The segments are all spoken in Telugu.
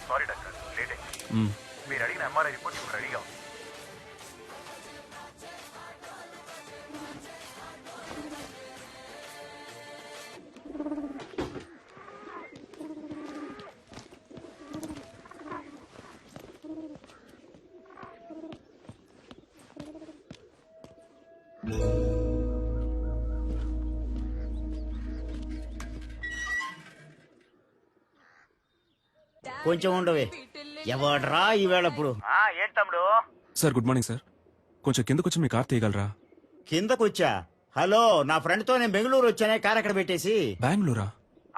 సారీ డాక్టర్, లేట్ అయింది. మీరు అడిగిన ఎంఆర్ఐ రిపోర్ట్ ఇప్పుడు రెడీగా ఉంది. కొంచెం ఉండవే. ఎవడ్రా ఈవేళ ఇప్పుడు? ఏంటి తమ్ముడు? Sir good morning sir. కొంచెం కిందకు వచ్చి మీ కార్ తీయగలరా? కిందకొచ్చా? హలో, నా ఫ్రెండ్ తో నేను బెంగళూరు వచ్చానే, కార్ అక్కడ పెట్టేసి. బెంగళూరా?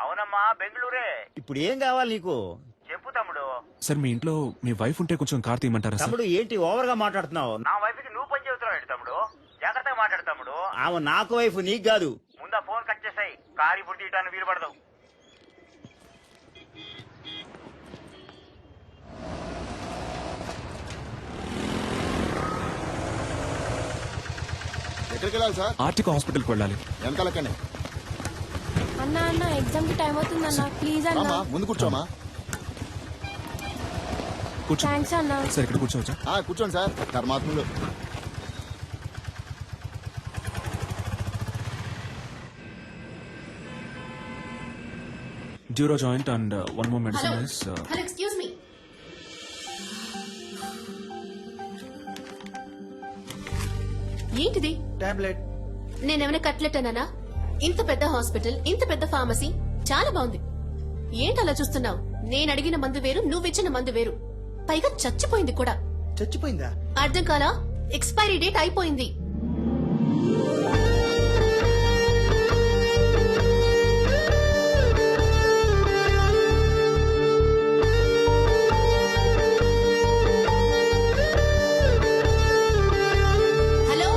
అవునమ్మా, బెంగళూరే. ఇప్పుడు ఏం కావాలి నీకు? చెప్పు తమ్ముడు. సార్ మీ ఇంట్లో మీ వైఫ్ ఉంటే కొంచెం కార్ తీయమంటారా సార్? తమ్ముడు ఏంటి ఓవర్ గా మాట్లాడుతున్నావు? నా వైఫ్ కి నువ్వు పని చెబుతున్నావు ఏంటి తమ్ముడు? జాగ్రత్తగా మాట్లాడు తమ్ముడు. ఆమె నాకు వైఫ్, నీకు కాదు. ముందా ఫోన్ కట్ చేసాయి. కారు ఇప్పుడు తీయటానికి వీలు పడదు. ఎక్కడికి వెళ్ళాలి సార్? ఆర్టిక హాస్పిటల్కి వెళ్ళాలి. వెనకాలక్కనే. అన్న ఎగ్జామ్ కి టైం అవుతుంది అన్న, ప్లీజ్ అన్న. రామా, ముందు కూర్చోమా. కూర్చో. థ్యాంక్స్ అన్న. సార్ ఇక్కడ కూర్చోవచ్చా? కూర్చోండి సార్. ధర్మాత్ములు. డ్యూరో joint and one more medicine is hello, excuse me. ఏంటిది? టాబ్లెట్. నేనేమైనా కట్లెట్ అన్నానా? ఇంత పెద్ద హాస్పిటల్, ఇంత పెద్ద ఫార్మసీ, చాలా బాగుంది. ఏంటి అలా చూస్తున్నావు? నేను అడిగిన మందు వేరు, నువ్విచ్చిన మందు వేరు. పైగా చచ్చిపోయింది కూడా. చచ్చిపోయిందా? అర్థం కాలా? ఎక్స్పైరీ డేట్ అయిపోయింది. హలో,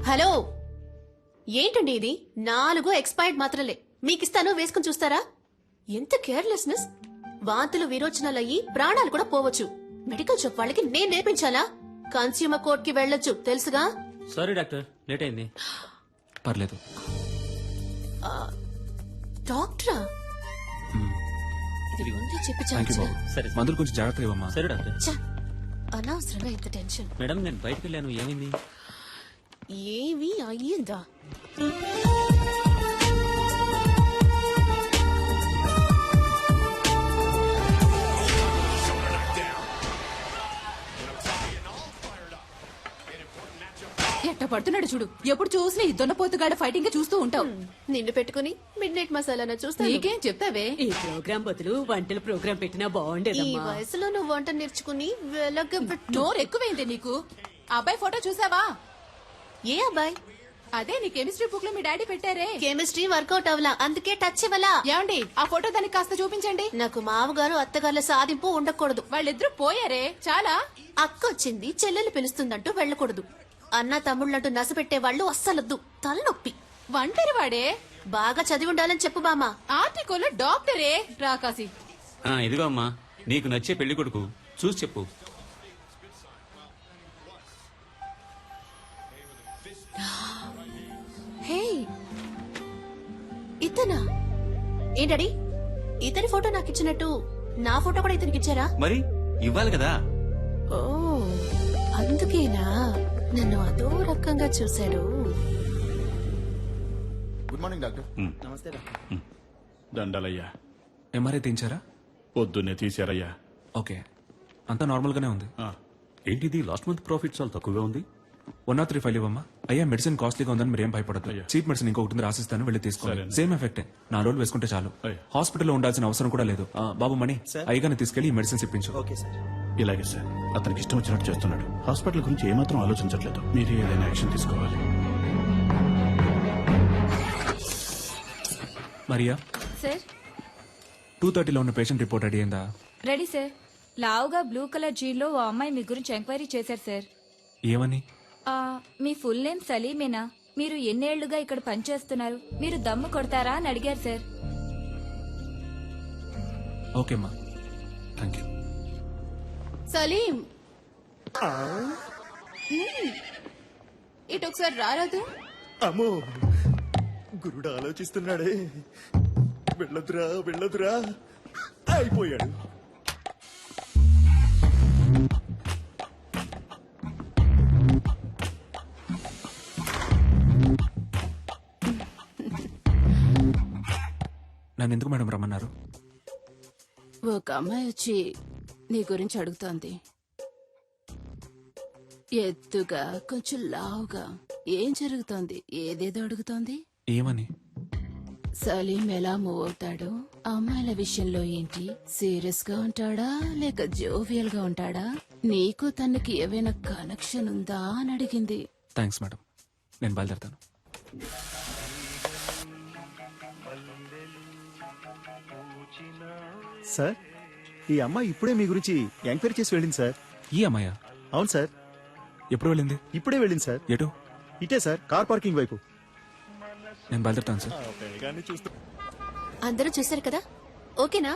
హలో, ఏంటండి ఇది? 4 ఎక్స్పైర్డ్ మాత్రలే మీకిస్తాను, వేసుకుని చూస్తారా? ఎంత కేర్లెస్నెస్! వాంతులు విరోచనాలయ్యి ప్రాణాలు కూడా పోవచ్చు. మెడికల్ షాప్ వాళ్ళకి నేను నేర్పించాలా? కన్స్యూమర్ కోర్ట్ కి వెళ్ళొచ్చు, తెలుసుగా? సారీ డాక్టర్, లేట్ అయింది. పర్లేదు. డాక్టరా? ఇది ముందే చెప్పి థ్యాంక్ యూ చాలు. బాబు. సరే. మందులు కొంచెం జాగ్రత్తగా ఇవ్వమ్మా. సరే డాక్టర్. ఛ, అనవసరంగా ఇంత టెన్షన్. మేడం నేను బయటకు వెళ్ళాను, ఏమైంది? ఏవి అయ్యిందా? ఎట్ట పడుతున్నాడు చూడు. ఎప్పుడు చూసినా ఈ దున్నపోతుగాడ ఫైటింగ్ చూస్తూ ఉంటావు. నిన్ను పెట్టుకుని మిడ్ నైట్ మసాలా చూస్తా. నీకేం చెప్తావే? ఈ ప్రోగ్రాం బదులు వంటల ప్రోగ్రాం పెట్టినా ఈ బాగుండేదమ్మా. వయసులో నువ్వు వంట నేర్చుకుని వెలగబెట్టు. నోరు ఎక్కువైంది నీకు. అబ్బాయి ఫోటో చూసావా? ఏ అబ్బాయి? అదే నీ కెమిస్ట్రీ బుక్ లో మీ డాడీ పెట్టారే. కెమిస్ట్రీ వర్కౌట్ అవలా, అందుకే టచ్ ఇవ్వలా. ఏమండి ఆ ఫోటో దానికి కాస్త చూపించండి. నాకు మామగారు అత్తగారుల సాధింపు ఉండకూడదు. వాళ్ళిద్దరూ పోయారే చాలా. అక్క వచ్చింది, చెల్లెలు పిలుస్తుందంటూ వెళ్ళకూడదు. అన్న తమ్ముళ్ళంటూ నసపెట్టే వాళ్ళు అస్సలొద్దు, తలనొప్పి. ఒంటరి వాడే. బాగా చదివి ఉండాలని చెప్పు బామా. ఆర్టికల్ డాక్టరే రాకాసి. ఇదిగో అమ్మా, నీకు నచ్చే పెళ్లి కొడుకు చూసి చెప్పు. హే, ఇతనా? ఏంటడి ఇతని ఫోటో నాకు ఇచ్చినట్టు నా ఫోటో కూడా ఇతనికి ఇచ్చారా? మరి ఇవ్వాలి కదా. ఓ, అందుకేనా నన్ను అదో రకంగా చూశాడు. Good morning doctor. నమస్తే డాక్టర్. దండలయ్యా. ఎంఆర్ఐ తీయించారా? పొద్దున్నే తీశారయ్యా. ఓకే, అంతా నార్మల్ గానే ఉంది. ఏంటిది లాస్ట్ మంత్ ప్రాఫిట్ చాలా తక్కువగా ఉంది. 103 ఫైల్ ఇవ్వమ్మా. అయ్యా మెడిసిన్ కాస్ట్లీగా ఉందని మీరు ఏం భయపడదు. అయ్యా. చీప్ మెడిసిన్ ఇంకొకటి రాసిస్తాను, వెళ్ళి తీసుకోండి. సరే. సేమ్ ఎఫెక్టే. 4 రోజులు వేసుకుంటే చాలు. అయ్యా. హాస్పిటల్లో ఉండాల్సిన అవసరం కూడా లేదు. బాబు మణి, అయ్యగానే తీసుకెళ్లి ఈ మెడిసిన్స్ ఇప్పించు. Okay sir. ఇలాగే సార్, అతనికి ఇష్టం వచ్చినట్టు చేస్తున్నాడు. హాస్పిటల్ గురించి ఏమాత్రం ఆలోచించట్లేదు. మీరు ఏదైనా యాక్షన్ తీసుకోవాలి. మరియా, సార్ 2:30లో ఉన్న పేషెంట్ రిపోర్ట్ రెడీ అయిందా? Ready sir. లావుగా బ్లూ కలర్ జీన్లో ఓ అమ్మాయి మీ గురించి ఎంక్వైరీ చేశారు సార్. ఏమని? మీ ఫుల్ నేమ్ సలీమేనా? మీరు ఎన్నేళ్లుగా ఇక్కడ పనిచేస్తున్నారు? మీరు దమ్ము కొడతారా అని అడిగారు సార్. ఓకేమ్మా, థ్యాంక్ యూ. సలీం, ఇటు ఒకసారి రారాదు. అమ్మో గురుడు ఆలోచిస్తున్నాడే. వెళ్ళదురా వెళ్ళదురా అయిపోయాడు. నన్ను ఎందుకు మేడం రమ్మన్నారు? ఒక అమ్మాయి వచ్చి నీ గురించి అడుగుతోంది. ఎత్తుగా కొంచెం లావుగా. ఏం జరుగుతోంది? ఏదేదో అడుగుతోంది. ఏమని? సలీం ఎలా మూవ్ అవుతాడు, అమ్మాయిల విషయంలో ఏంటి, సీరియస్ గా ఉంటాడా లేక జోవియల్ గా ఉంటాడా, నీకు తనకి ఏవైనా కనెక్షన్ ఉందా అని అడిగింది. థ్యాంక్స్ మేడం, నేను బయలుదేరుతాను. సార్, ఈ అమ్మాయి ఇప్పుడే మీ గురించి ఎంక్వైరీ చేసి వెళ్ళింది సార్. ఈ అమ్మాయా? అవును సార్, ఎప్పుడు వెళ్ళింది? ఇప్పుడే వెళ్ళింది సార్. ఎటు? ఇటే సార్, కార్ పార్కింగ్ వైపు. నేను బయలుదేరుతాను సార్. అందరూ చూశారు కదా, ఓకేనా?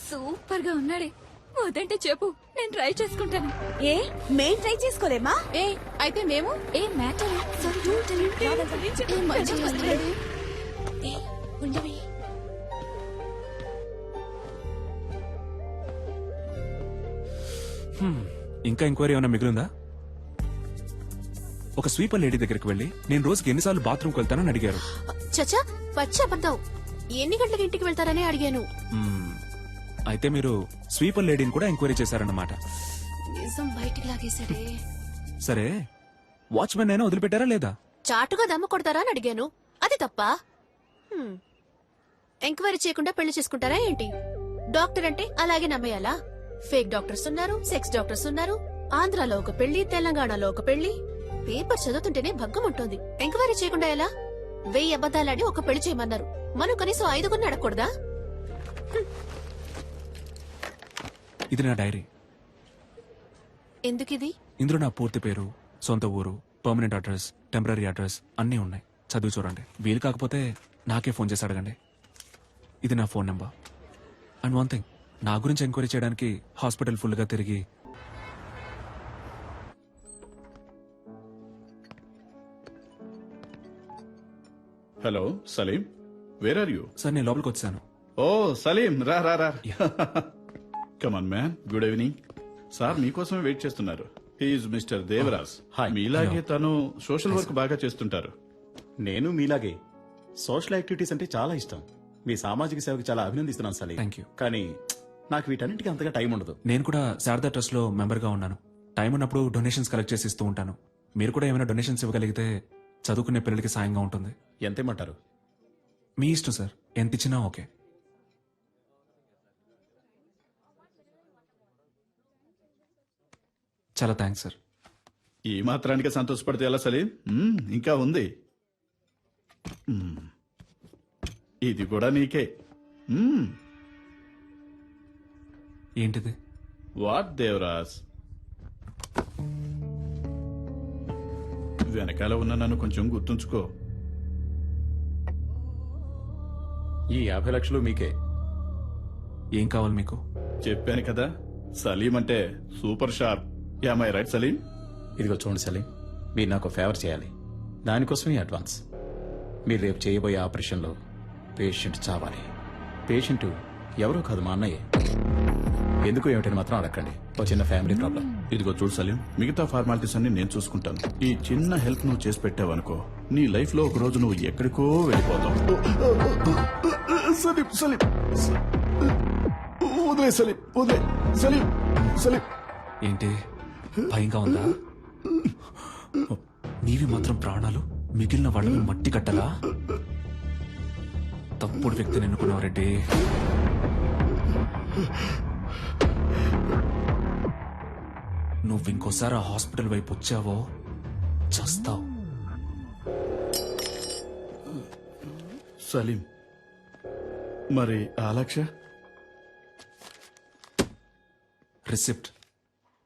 సూపర్ గా ఉన్నాడే. వదంటే చెప్పు, నేను ట్రై చేసుకుంటాను. ఏ మేం ట్రై చేసుకోలేమా? ఏ అయితే మేము ఏ మ్యాటర్ ఉండవి. ఇంకా ఎంక్వైరీ ఏమైనా మిగిలిందా? ఒక స్వీపర్ లేడీ దగ్గరికి వెళ్ళి నేను రోజుకి ఎన్నిసార్లు బాత్రూమ్కి వెళ్తానని అడిగారు. చచ్చా, పచ్చి అబద్ధం. ఎన్ని గంటలకు ఇంటికి వెళ్తారని అడిగాను. అయితే మీరు స్వీపర్ లేడీని కూడా ఎంక్వైరీ చేశారన్నమాట. నిజం బయటికి లాగేశాడే. సరే, వాచ్మెన్ అయినా వదిలిపెట్టారా లేదా? చాటుగా దమ్ము కొడతారా అని అడిగాను. అది తప్ప? ఎంక్వైరీ చేయకుండా పెళ్లి చేసుకుంటారా ఏంటి? డాక్టర్ అంటే అలాగే నమ్మేయాలా? ఫేక్ డాక్టర్స్ ఉన్నారు, సెక్స్ డాక్టర్స్ ఉన్నారు. ఆంధ్రాలో ఒక పెళ్లి, తెలంగాణలో ఒక పెళ్లి. పేపర్ చదువుతుంటేనే భగ్గం ఉంటుంది. ఎంక్వైరీ చేయకుండా ఎలా? 1000 అబద్దాలాడి ఒక పెళ్లి చేయమన్నారు. మనం కనీసం 5 అడగకూడదా? ఇది నా డైరీ. ఎందుకిది? ఇందులో నా పూర్తి పేరు, సొంత ఊరు, పర్మనెంట్ అడ్రస్, టెంపరీ అడ్రస్ అన్నీ ఉన్నాయి. చదివి చూడండి. వీలు కాకపోతే నాకే ఫోన్ చేసి అడగండి. ఇది నా phone number. And one thing, నా గురించి ఎంక్వైరీ చేయడానికి హాస్పిటల్ ఫుల్ గా తిరిగి hello Salim, where are you? Sir నేను లోపలికి వచ్చాను. ఓ సలీం, రా రా రా. Come on man, good evening. Sir మీకోసమే వెయిట్ చేస్తున్నారు. He's mister Devaraj. మీలాగే తను సోషల్ వర్క్ బాగా చేస్తుంటారు. నేను మీలాగే సోషల్ యాక్టివిటీస్ అంటే చాలా ఇష్టం. మీ సామాజిక సేవకి చాలా అభినందిస్తున్నాను సలీం. Thank you. కానీ నాకు వీటన్నిటికీ అంతగా టైం ఉండదు. నేను కూడా శారదా ట్రస్ట్ లో మెంబర్ గా ఉన్నాను. టైం ఉన్నప్పుడు డొనేషన్స్ కలెక్ట్ చేసి ఇస్తూ ఉంటాను. మీరు కూడా ఏమైనా డొనేషన్స్ ఇవ్వగలిగితే చదువుకునే పిల్లలకి సాయంగా ఉంటుంది. ఎంతేమంటారు? మీ ఇష్టం సార్, ఎంత ఇచ్చినా ఓకే. చాలా థ్యాంక్స్ సార్. ఈ మాత్రానికి సంతోషపడితే ఎలా సలీం? ఇంకా ఉంది. ఇది కూడా నీకే. ఏంటిది? వాట్ దేవరాజ్? వెనకాల ఉన్న నన్ను కొంచెం గుర్తుంచుకో. ఈ 50 లక్షలు మీకే. ఏం కావాలి మీకు? చెప్పాను కదా, సలీం అంటే super sharp. Am I right Salim? ఇదిగో చూడండి సలీం, మీరు నాకు ఫేవర్ చేయాలి. దానికోసమే అడ్వాన్స్. మీరు రేపు చేయబోయే ఆపరేషన్లో పేషెంట్ చావాలి. పేషెంట్ ఎవరో కాదు, మా అన్నయ్య. ఎందుకు ఏమిటని మాత్రం అడగండి. ఓ చిన్న ఫ్యామిలీ ప్రాబ్లం. ఇదిగో చూడు సలీం, మిగతా ఫార్మాలిటీస్ అన్ని నేను చూసుకుంటాను. ఈ చిన్న హెల్ప్ నువ్వు చేసి పెట్టావనుకో, నీ లైఫ్ లో ఒక రోజు నువ్వు ఎక్కడికో వెళ్ళిపోతావు. సలీం సలీం, వదిలే సలీం, వదిలే సలీం. సలీం ఏంటి భయంగా ఉందా? నీవి మాత్రం ప్రాణాలు, మిగిలిన వాళ్ళని మట్టి కట్టలా? తప్పుడు వ్యక్తిని ఎన్నుకున్నావు రెడ్డి. నువ్వు ఇంకోసారి ఆ హాస్పిటల్ వైపు వచ్చావో చస్తావు. సలీం, మరి ఆ లక్ష? రిసిప్ట్,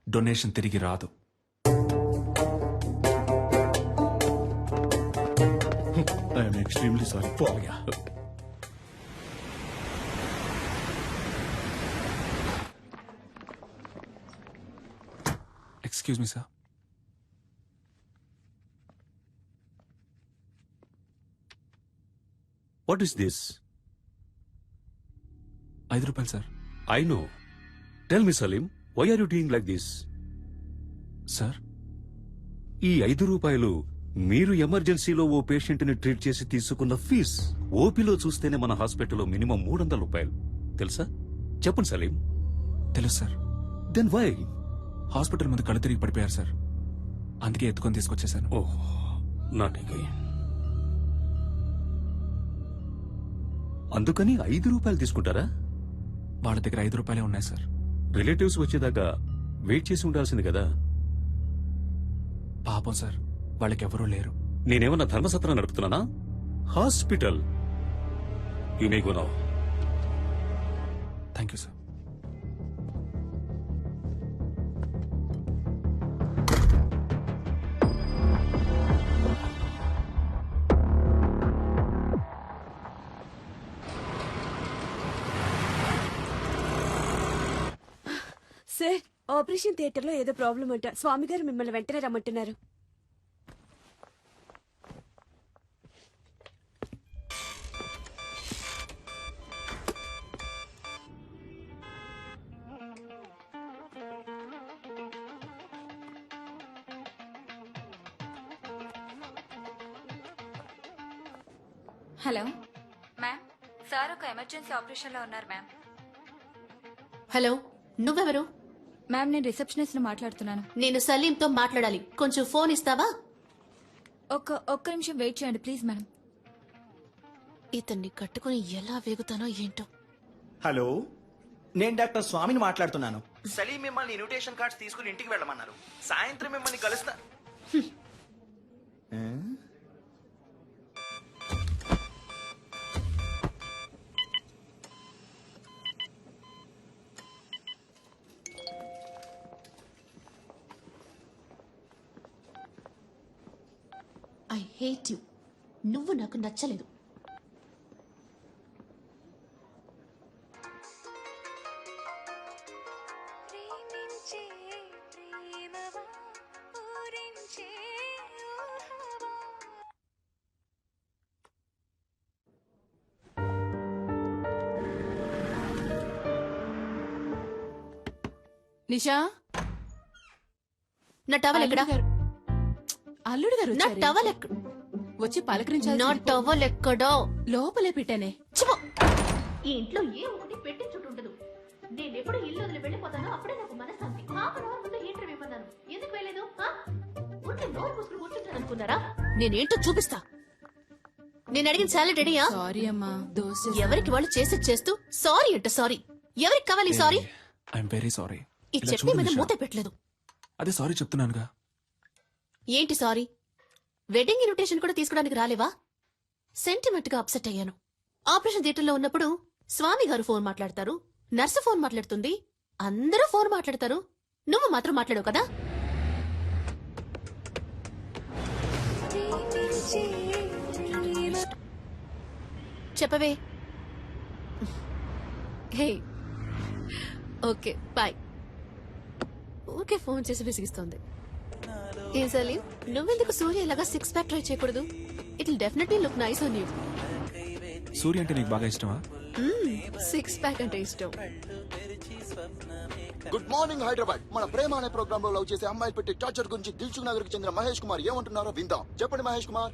డొనేషన్ తిరిగి రాదు. I'm extremely sorry. Excuse excuse me sir. What is this? 5 రూపాయలు sir. I know. Tell me Salim, why are you doing like this? Sir ఈ 5 రూపాయలు మీరు ఎమర్జెన్సీలో ఓ పేషెంట్ ని ట్రీట్ చేసి తీసుకున్న ఫీజ్. ఓపీలో చూస్తేనే మన హాస్పిటల్లో మినిమం 300 రూపాయలు తెలుసా? చెప్పండి సలీం. తెలుసు సార్. Then why? హాస్పిటల్ ముందు కళ్ళు తిరిగి పడిపోయారు సార్, అందుకే ఎత్తుకొని తీసుకొచ్చేసాను. ఓహ్, నాట్ అగైన్. అందుకని 5 రూపాయలు తీసుకుంటారా? వాళ్ళ దగ్గర 5 రూపాయలే ఉన్నాయి సార్. రిలేటివ్స్ వచ్చేదాకా వెయిట్ చేసి ఉండాల్సింది కదా. పాపం సార్, వాళ్ళకెవరూ లేరు. నేనేమన్నా ధర్మసత్రం నడుపుతున్నానా? Hospital. You may go now. Thank you sir. Sir, operation theatre లో ఏదో ప్రాబ్లం అంట. స్వామి గారు మిమ్మల్ని వెంటనే రమ్మంటున్నారు. హలో మ్యామ్, సార్ ఒక ఎమర్జెన్సీ ఆపరేషన్ లో ఉన్నారు మ్యామ్. హలో, నువ్వెవరు? మ్యామ్, నేను రిసెప్షనిస్ట్ ని మాట్లాడుతున్నాను. నేను సలీంతో మాట్లాడాలి. కొంచెం ఫోన్ ఇస్తావా? ఒక్క నిమిషం వెయిట్ చేయండి ప్లీజ్ మేడం. ఇతన్ని కట్టుకుని ఎలా వేగుతానో ఏంటో. హలో, నేను డాక్టర్ స్వామిని మాట్లాడుతున్నాను. సలీం మిమ్మల్ని ఇన్విటేషన్ కార్డ్స్ తీసుకుని ఇంటికి వెళ్ళమన్నారు. సాయంత్రం మిమ్మల్ని కలుస్తా. I hate you. నువ్వు నాకు నచ్చలేదు. నిషా, నా టవల్ ఎక్కడా? అల్లుడు గారు నా వచ్చారే. టవల్ ఎక్కడ? వచ్చి పలకరించాలి. నా టవల్ ఎక్కడో లోపలే పెట్టానే. చిపో. ఈ ఇంట్లో ఏ ఒకటి పెట్టి చుట్టుండదు. నేను ఎప్పుడు ఇల్లు వదిలి వెళ్ళిపోతానో అప్పుడే నాకు మనశ్శాంతి. హాఫ్ అన్ అవర్ ముందు హీటర్ ఇవ్వన్నాను. ఎందుకు వెళ్ళలేదు? ఉంటే నోరు పుసుకుని కూర్చుంటాను అనుకున్నారా? నేనేంటో చూపిస్తా. నేను అడిగిన సాలెడ్ రెడీయా? సారీ అమ్మా, దోశ. ఎవరికి వాళ్ళు చేసేది చేస్తూ సారీ అంటే సారీ. ఎవరికి కావాలి సారీ? I'm very sorry. ఈ చట్నీ మీద మూత పెట్టలేదు. అదే సారీ చెప్తున్నానుగా. ఏంటి సారీ? వెడ్డింగ్ ఇన్విటేషన్ కూడా తీసుకోవడానికి రాలేవా? సెంటిమెంట్ గా అప్సెట్ అయ్యాను. ఆపరేషన్ థియేటర్లో ఉన్నప్పుడు స్వామి గారు ఫోన్ మాట్లాడతారు, నర్సు ఫోన్ మాట్లాడుతుంది, అందరూ ఫోన్ మాట్లాడతారు. నువ్వు మాత్రం మాట్లాడవు కదా? చెప్పవే. Hey, okay bye. ఊరికే ఫోన్ చేసి విసిగిస్తోంది. ఏ సలీం, నువ్వెందుకు సూర్య ఇలాగా 6 ప్యాక్ ట్రై చేయకూడదు? It will definitely look nice on you. Surya అంటే నీకు బాగా ఇష్టమా? 6 ప్యాక్ అంటే ఇష్టం. Good morning Hyderabad. మన ప్రేమ అనే ప్రోగ్రామ్ లో లవ్ చేసే అమ్మాయిలు పెట్టి టార్చర్ గురించి దిల్సుఖ్ నగర్ కి చెందిన మహేష్ కుమార్ ఏమంటున్నారో విందాం. చెప్పండి మహేష్ కుమార్.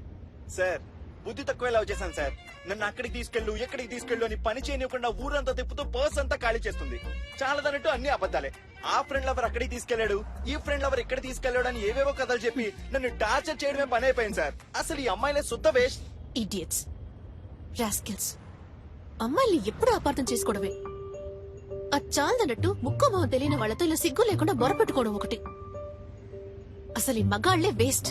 సార్, బుద్ధి తక్కువ లవ్ చేశాను సార్. నన్ను అక్కడికి తీసుకెళ్ళు, ఎక్కడికి తీసుకెళ్ళు అని పని చేయనివ్వకుండా ఊరంతా తిప్పుతూ పర్స్ అంతా ఖాళీ చేస్తుంది. చాలదన్నట్టు అన్ని అబద్ధాలే. ఆ ఫ్రెండ్ లవర్ అక్కడికి తీసుకెళ్లాడు, ఈ ఫ్రెండ్ లవర్ ఇక్కడ తీసుకెళ్లాడు అని ఏవేవో కథలు చెప్పి నన్ను టార్చర్ చేయడమే పని అయిపోయింది సార్. అసలు ఈ అమ్మాయిలే శుద్ధ వేస్ట్. Idiots, rascals. అమ్మాయిల్ని ఎప్పుడు అపార్థం చేసుకోవడమే. అది చాలదన్నట్టు ముక్కు మొహం తెలియని వాళ్లతో ఇలా సిగ్గు లేకుండా బొరపెట్టుకోవడం ఒకటి. అసలు ఈ మగాళ్లే waste.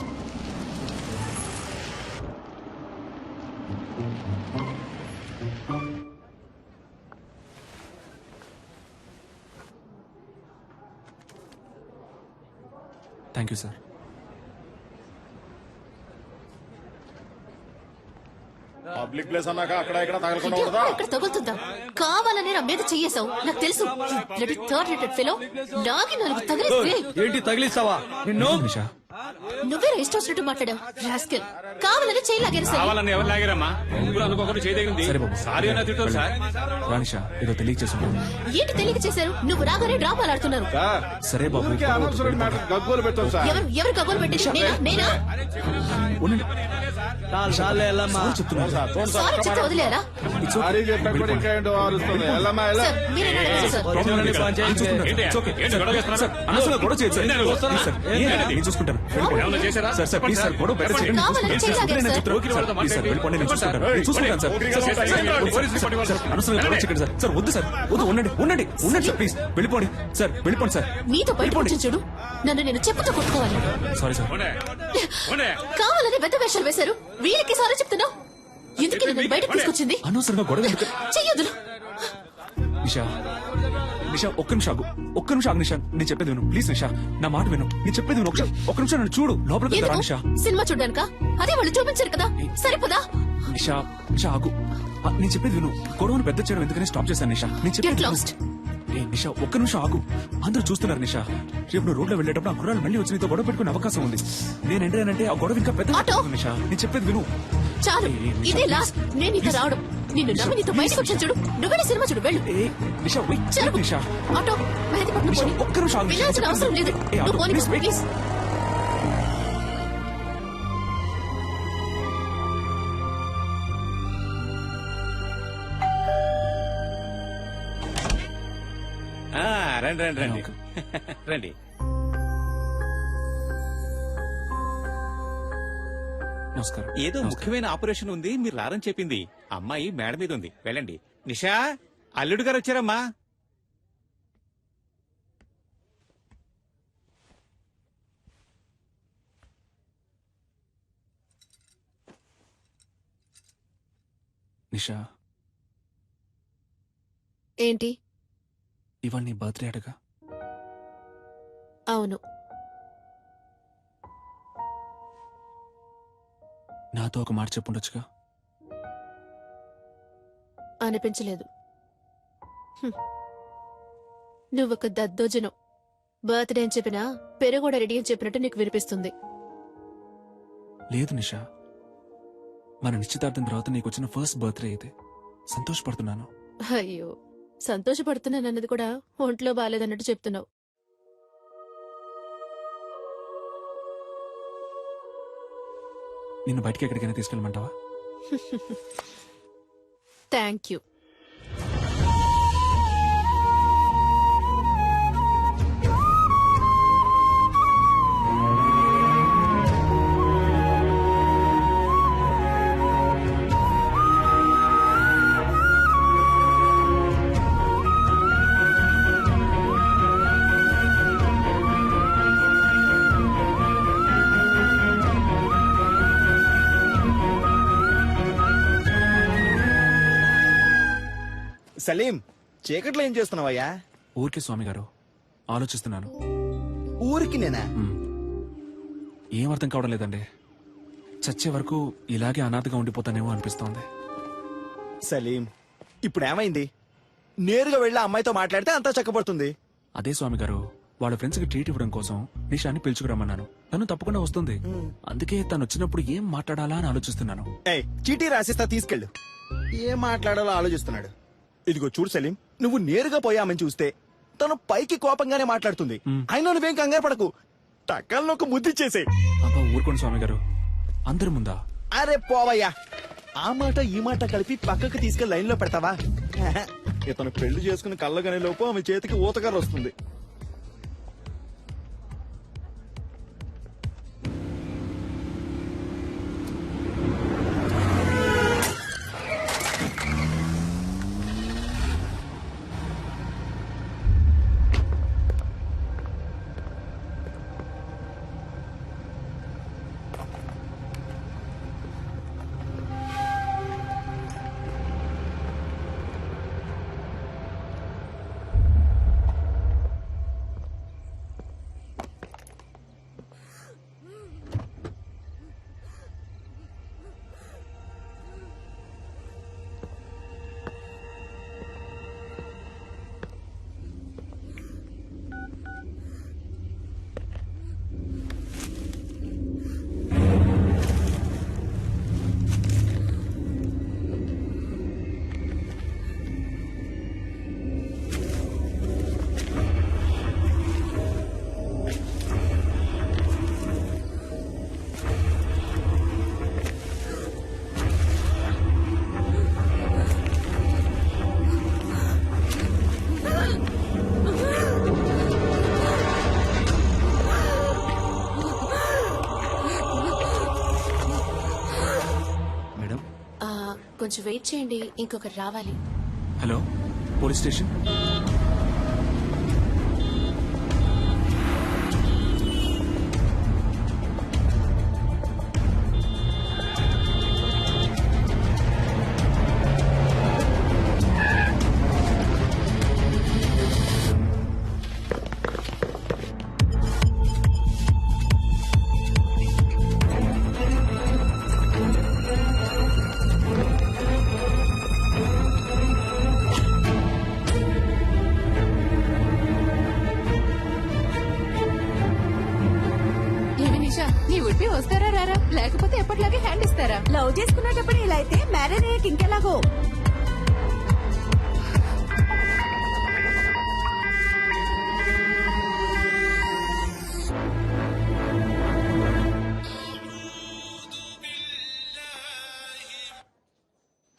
Thank you sir. Public place అన్నాక అక్కడ ఇక్కడ తగలకుండా అయ్యో, ఇక్కడ తగులుతుందా? కావాలనే నా మీద చెయ్యేశావు, నాకు తెలుసు. థర్డ్ రేటెడ్ ఫెలో లాగి 4 తగిలిస్తే ఏంటి తగిలిస్తావా నిన్ను? నిషా నువ్వే రిజిస్టర్ వచ్చినట్టు మాట్లాడావు. రాస్కెల్, కావాలని చేయి లాగేరు. కావాలని ఎవరు లాగారమ్మా? అనుకోకుండా చేయదగింది. సరే బాబు, సారీ అన్న తిట్టారు సార్. రా నిషా, ఏదో తెలియక చేసుకుంటాను. ఏంటి తెలియక చేశారు? నువ్వు రాగానే డ్రామాలు ఆడుతున్నారు. సరే బాబు, గగ్గోలు పెట్టాం సార్. ఎవరు కబోలు పెట్టింది? నేనా? ఉండండి. సారీ చెప్తున్నాను. సారీ చెప్తే వదిలేరా? It's okay. సారీ చెప్పకుండా ఇంకా ఏంటో ఆరుస్తుంది. వెళ్ళమ్మా, వెళ్ళ. సార్, మీరేనా అడిగారు సార్? ప్రాబ్లం లేదు సార్. నేను చూసుకుంటాను. It's okay. సార్, అనవసరంగా గొడవ చేయొద్దు సార్. ప్లీజ్ సార్, నేను చూసుకుంటాను. సార్ సార్ ప్లీజ్ సార్, గొడవ బెటర్ చేయండి. కావాలని చేయి లాగారు నేను సార్. చెప్తాను. సార్, ప్లీజ్ సార్, వెళ్ళిపోండి, నేను చూసుకుంటాను. నేను చూసుకుంటాను సార్. సార్, అనవసరంగా గొడవ చేయకండి సార్. సార్ వద్దు సార్, వద్దు, ఉండండి సార్, ప్లీజ్ వెళ్ళిపోండి సార్, వెళ్ళిపోండి సార్. నీతో బయటకు వచ్చి చూడు, నన్ను నేను చెప్పుతో కొట్టుకోవాలి. Sorry sir. కావాలని పెద్ద వేషాలు వేశారు. వీళ్ళకి సారీ చెప్తున్నావు. ఎందుకు నన్ను బయటకు తీసుకొచ్చింది? అనవసరంగా గొడవ ఎందుకు? చెయ్యొద్దు. నిషా నిషా, ఒక్క నిమిషం ఆగు నిషా, నేను చెప్పేది విను ప్లీజ్. నిషా, నా మాట విను, నేను చెప్పేది విను. ఒక్క నిమిషం నన్ను చూడు, లోపలికి రా నిషా. సినిమా చూడ్డానికా? అదే వాళ్ళు చూపించారు కదా, సరిపోదా? నిషా ఆగు, నేను చెప్పేది విను. గొడవను పెద్ద చేయడం ఎందుకని స్టాప్ చేశాను నిషా. నేను Get చెప్పేది lost. ఏ నిషా, ఒక్క నిమిషం ఆగు. అందరూ చూస్తున్నారు నిషా. రేపు నువ్వు రోడ్లో వెళ్ళేటప్పుడు ఆ కుర్రాలు మళ్ళీ వచ్చి నీతో గొడవ పెట్టుకునే అవకాశం ఉంది. నేను ఎంటర్ అయినంటే ఆ గొడవ ఇంకా పెద్ద ఆటో. నిషా, నేను చెప్పేది విను. చాలు, ఇదే లాస్ట్. నేను ఇక రావడం. నిన్ను నమ్మి నీతో బయటకు వచ్చాను చూడు. నువ్వే సినిమా చూడు, వెళ్ళు. ఏ నిషా, wait, చాలు. నిషా. ఆటో, మెహదీపట్నం నిషా, పోనీ. ఒక్క నిమిషం ఆగు. వెళ్ళాల్సిన అవసరం లేదు. ఏ, ఆటో, నువ్వు పోనీ, please, wait. ప్లీజ్. రండి రండి రండి రండి. నమస్కారం. ఏదో ముఖ్యమైన ఆపరేషన్ ఉంది, మీరు రారని చెప్పింది. అమ్మాయి మేడ మీద ఉంది, వెళ్ళండి. నిషా, అల్లుడు గారు వచ్చారమ్మా. నిషా, ఏంటి? ఇవాళ నీ బర్త్డే అడగా. అవును. నాతో ఒక మాట చెప్పుండొచ్చుగా. అనిపించలేదు. నువ్వొక దద్దోజనం. బర్త్డే అని చెప్పినా పెరుగూడ రెడీ అని చెప్పినట్టు నీకు వినిపిస్తుంది. లేదు నిషా, మన నిశ్చితార్థం తర్వాత నీకు వచ్చిన ఫస్ట్ బర్త్డే ఇది. సంతోషపడుతున్నాను. అయ్యో, సంతోషపడుతున్నానన్నది కూడా ఒంట్లో బాలేదన్నట్టు చెప్తున్నావు. నిన్ను బయటికి ఎక్కడికైనా తీసుకెళ్ళమంటావా? Thank you. సలీం, చీకట్లో ఏం చేస్తున్నావయ్యా? ఊరికే స్వామి గారు, ఆలోచిస్తున్నాను. ఊరికి నేనా? ఏం అర్థం కావడం లేదండి. చచ్చే వరకు ఇలాగే అనాథగా ఉండిపోతానేమో అనిపిస్తోంది. సలీం, ఇప్పుడు ఏమైంది? నేరుగా వెళ్ళి ఆ అమ్మాయితో మాట్లాడితే అంతా చక్కబడుతుంది. అదే స్వామి గారు, వాళ్ళ ఫ్రెండ్స్ కి ట్రీట్ ఇవ్వడం కోసం నిషాని పిలుచుకురమ్మన్నాను. తను తప్పకుండా వస్తుంది. అందుకే తను వచ్చినప్పుడు ఏం మాట్లాడాలా అని ఆలోచిస్తున్నాను. ఏయ్, చీటీ రాసిస్తా, తీసుకెళ్ళు. ఏం మాట్లాడాలో ఆలోచిస్తున్నాడు. ఇదిగో చూడు సలీం, నువ్వు నేరుగా పోయామని చూస్తే తను పైకి కోపంగానే మాట్లాడుతుంది. అయినా నువ్వేం కంగారు పడకు, టక్కల్లో ఒక ముద్దిచ్చేసే. అబ్బా ఊరుకోండి స్వామి గారు, అందరి ముందా? అరే పోవయ్యా, ఆ మాట ఈ మాట కలిపి పక్కకు తీసుకెళ్లి లైన్ లో పెడతావా? ఇతను పెళ్లి చేసుకుని కళ్ళగానే లోపు ఆమె చేతికి ఊతకర్ర వస్తుంది. కొంచెం వెయిట్ చేయండి, ఇంకొకరు రావాలి. Hello, police station. ఏమి నిషా, నీ ఉడిపి వస్తారా రారా, లేకపోతే ఎప్పటిలాగే హ్యాండ్ ఇస్తారా? లవ్ చేసుకునేటప్పుడు ఇలా అయితే మ్యారేజ్ అయ్యాక ఇంకెలాగో.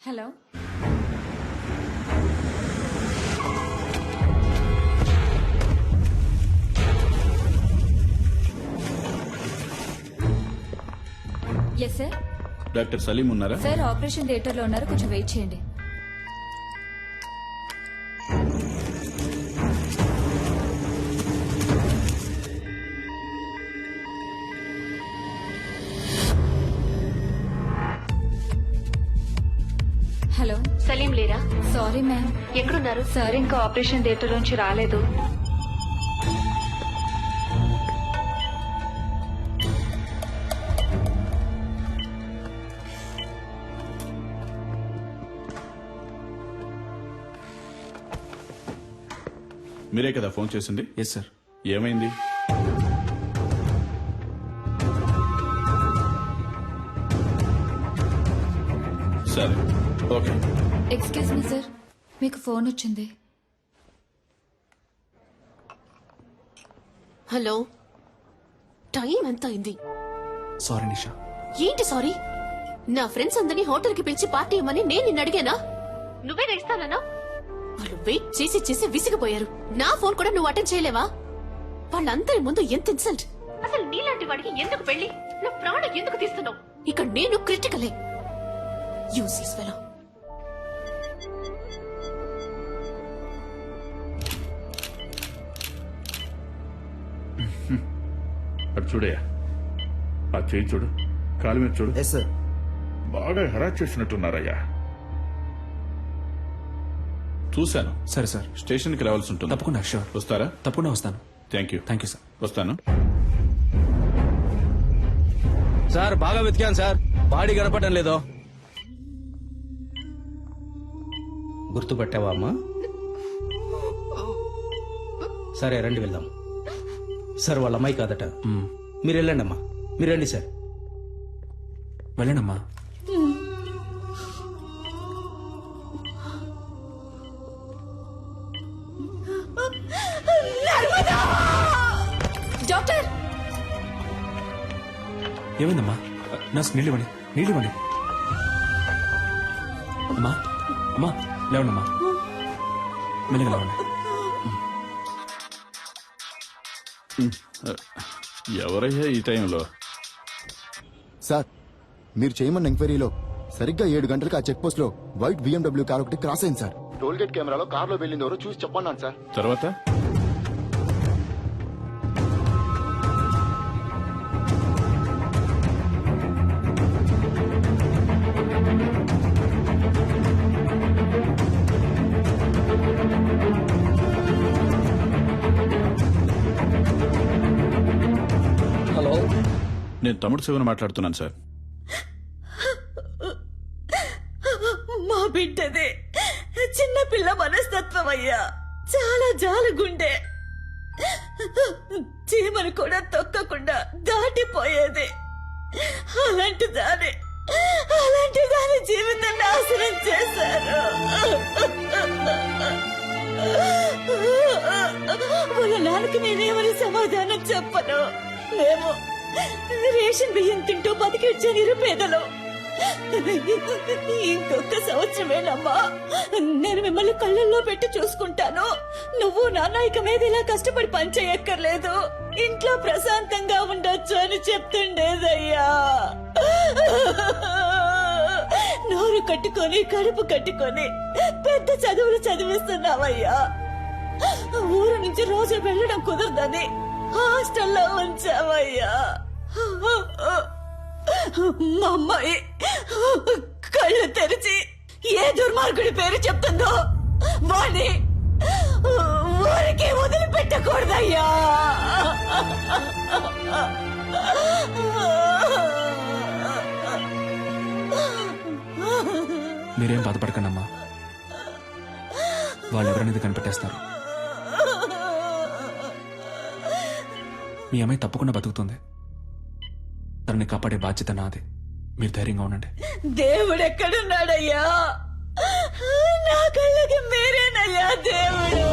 Hello, yes sir. Doctor Salim ఉన్నారా? సార్ ఆపరేషన్ థియేటర్ లో ఉన్నారు, కొంచెం వెయిట్ చేయండి. హలో, సలీం లేరా? Sorry ma'am. ఎక్కడున్నారు? సార్ ఇంకా ఆపరేషన్ థియేటర్ నుంచి రాలేదు. మీరే కదా ఫోన్ చేసింది? Yes sir. ఏమైంది? సరే, ఓకే. ఎక్స్క్యూజ్ మీ సార్, మీకు ఫోన్ వచ్చింది. హలో, టైం ఎంత అయింది? సారీ నిషా. ఏంటి సారీ? నా ఫ్రెండ్స్ అందరినీ హోటల్ కి పిలిచి పార్టీ ఇవ్వమని నేను నిన్ను అడిగానా? నువ్వేగా ఇస్తానన్నా? వాళ్ళు వెయిట్ చేసి చేసి విసిగిపోయారు. నా ఫోన్ కూడా నువ్వు అటెండ్ చేయలేవా? వాళ్ళందరి ముందు ఎంత ఇన్సల్ట్! అసలు నీలాంటి వాడికి ఎందుకు పెళ్లి? నా ప్రాణం ఎందుకు తీస్తున్నావు? ఇక నేను క్రిటికలే. Useless fellow. అటు చూడయా, ఆ చేయి చూడు, కాలు మీద చూడు. Yes sir. బాగా హెరాస్ చేసినట్టున్నారయ్యా. చూశాను. సరే సార్, స్టేషన్కి రావాల్సి ఉంటుంది. తప్పకుండా. షూర్. వస్తారా? తప్పకుండా వస్తాను. Thank you. Thank you sir. వస్తాను. సార్ బాగా వెతికాను సార్, బాడీ కనపడడం లేదో. గుర్తుపట్టావా అమ్మా? సరే రండి వెళ్దాం. సార్ వాళ్ళ అమ్మాయి కాదట. మీరు వెళ్ళండి అమ్మా, మీరు రండి సార్. వెళ్ళండమ్మా. డాక్టర్, ఏమైందమ్మా? నర్స్, నీళ్ళు ఇవ్వండి, నీళ్ళు ఇవ్వండి. అమ్మా, అమ్మా, లేవండమ్మా, మెల్లగా లేవండి. ఎవరయ్యా ఈ టైంలో? సార్, మీరు చేయమన్న ఎంక్వైరీలో సరిగ్గా 7 గంటలకు ఆ చెక్ పోస్ట్ లో వైట్ BMW కార్ ఒకటి క్రాస్ అయింది సార్. టోల్ గేట్ కెమెరాలో కార్ లో వెళ్ళింది ఎవరో చూసి చెప్పన్నాను సార్. తర్వాత హలో, నేను తమ్ముడు శివన్ మాట్లాడుతున్నాను సార్. మా బిడ్డదే చిన్న పిల్ల మనస్తత్వం అయ్యా, చాలా జాలగుండే. చీమను కూడా తొక్కకుండా దాటిపోయేది. అలాంటి దాని జీవితం నాశనం చేశారు. వాళ్ళ నాన్నకి నేనేమని సమాధానం చెప్పను. మేము రేషన్ బియ్యం తింటూ బతికిచ్చే నిరుపేదలు. ఇంకొక సంవత్సరమేనమ్మా, నేను మిమ్మల్ని కళ్ళల్లో పెట్టి చూసుకుంటాను. నువ్వు నాన్న ఇక మీద ఇలా కష్టపడి పని చేయక్కర్లేదు, ఇంట్లో ప్రశాంతంగా ఉండొచ్చు అని చెప్తుండేదయ్యా. నోరు కట్టుకొని కడుపు కట్టుకొని పెద్ద చదువులు చదివిస్తున్నావయ్యా. ఊరు నుంచి రోజు వెళ్ళడం కుదరదని హాస్టల్లో ఉంచావయ్యా. మా అమ్మాయి కళ్ళు తెరిచి ఏ దుర్మార్గుడి పేరు చెప్తుందో వాణ్ణి ఊరికి వదిలిపెట్టకూడదయ్యా. మీరేం బాధపడకండమ్మా, వాళ్ళు ఎవరనేది కనిపెట్టేస్తారు. మీ అమ్మాయి తప్పకుండా బతుకుతుంది. తనని కాపాడే బాధ్యత నాది. మీరు ధైర్యంగా ఉండండి. దేవుడు ఎక్కడున్నాడయ్యా? నా కళ్ళకి మీరేనయ్యా దేవుడు.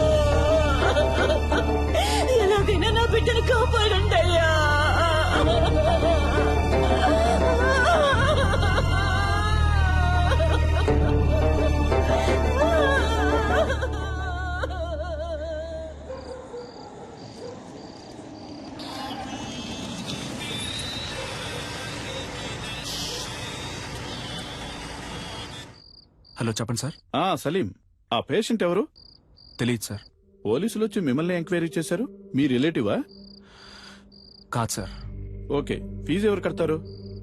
ఎలాగైనా నా బిడ్డను కాపాడండి అయ్యా. హలో, చెప్పండి సార్. సలీం, ఆ పేషెంట్ ఎవరు? తెలియదు సార్. పోలీసులు వచ్చి మిమ్మల్ని ఎంక్వైరీ చేశారు. మీ రిలేటివా? కాదు సార్. ఓకే, ఫీజు ఎవరు కడతారు?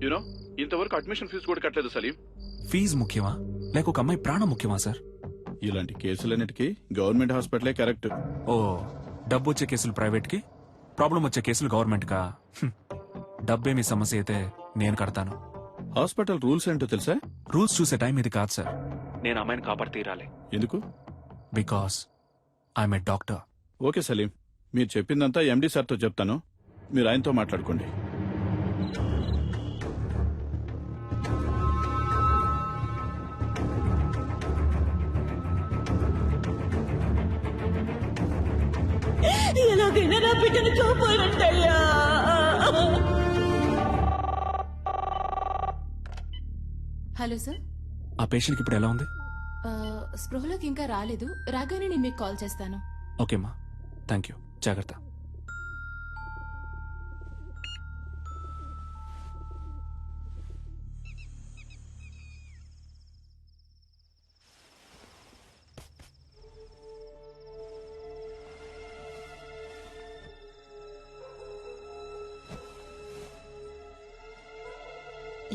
యూనో, ఇంతవరకు అడ్మిషన్ ఫీజు కూడా కట్టలేదు సలీం. ఫీజు ముఖ్యమా లేక ఒక అమ్మాయి ప్రాణం ముఖ్యమా సార్? ఇలాంటి కేసులన్నిటికీ గవర్నమెంట్ హాస్పిటలే కరెక్ట్. ఓ, డబ్బు వచ్చే కేసులు ప్రైవేట్ కి, ప్రాబ్లం వచ్చే కేసులు గవర్నమెంట్ కా? డబ్బే మీ సమస్య అయితే నేను కడతాను. హాస్పిటల్ రూల్స్ ఏంటో తెలుసా? రూల్స్ చూసే టైం ఇది కాదు సార్. నేను అమ్మాయిని కాపాడి తీరాలి. ఎందుకు? Because I'm a doctor. Okay Salim, మీరు చెప్పిందంతా ఎండి సార్తో చెప్తాను. మీరు ఆయనతో మాట్లాడుకోండి. ఎలాగైనా నా బిడ్డను కాపాడండి అయ్యా. Hello sir. ఆ పేషెంట్కి ఇప్పుడు ఎలా ఉంది? స్పృహలోకి ఇంకా రాలేదు. రాగానే నేను మీకు కాల్ చేస్తాను. ఓకేమ్మా, థ్యాంక్ యూ. జాగ్రత్త.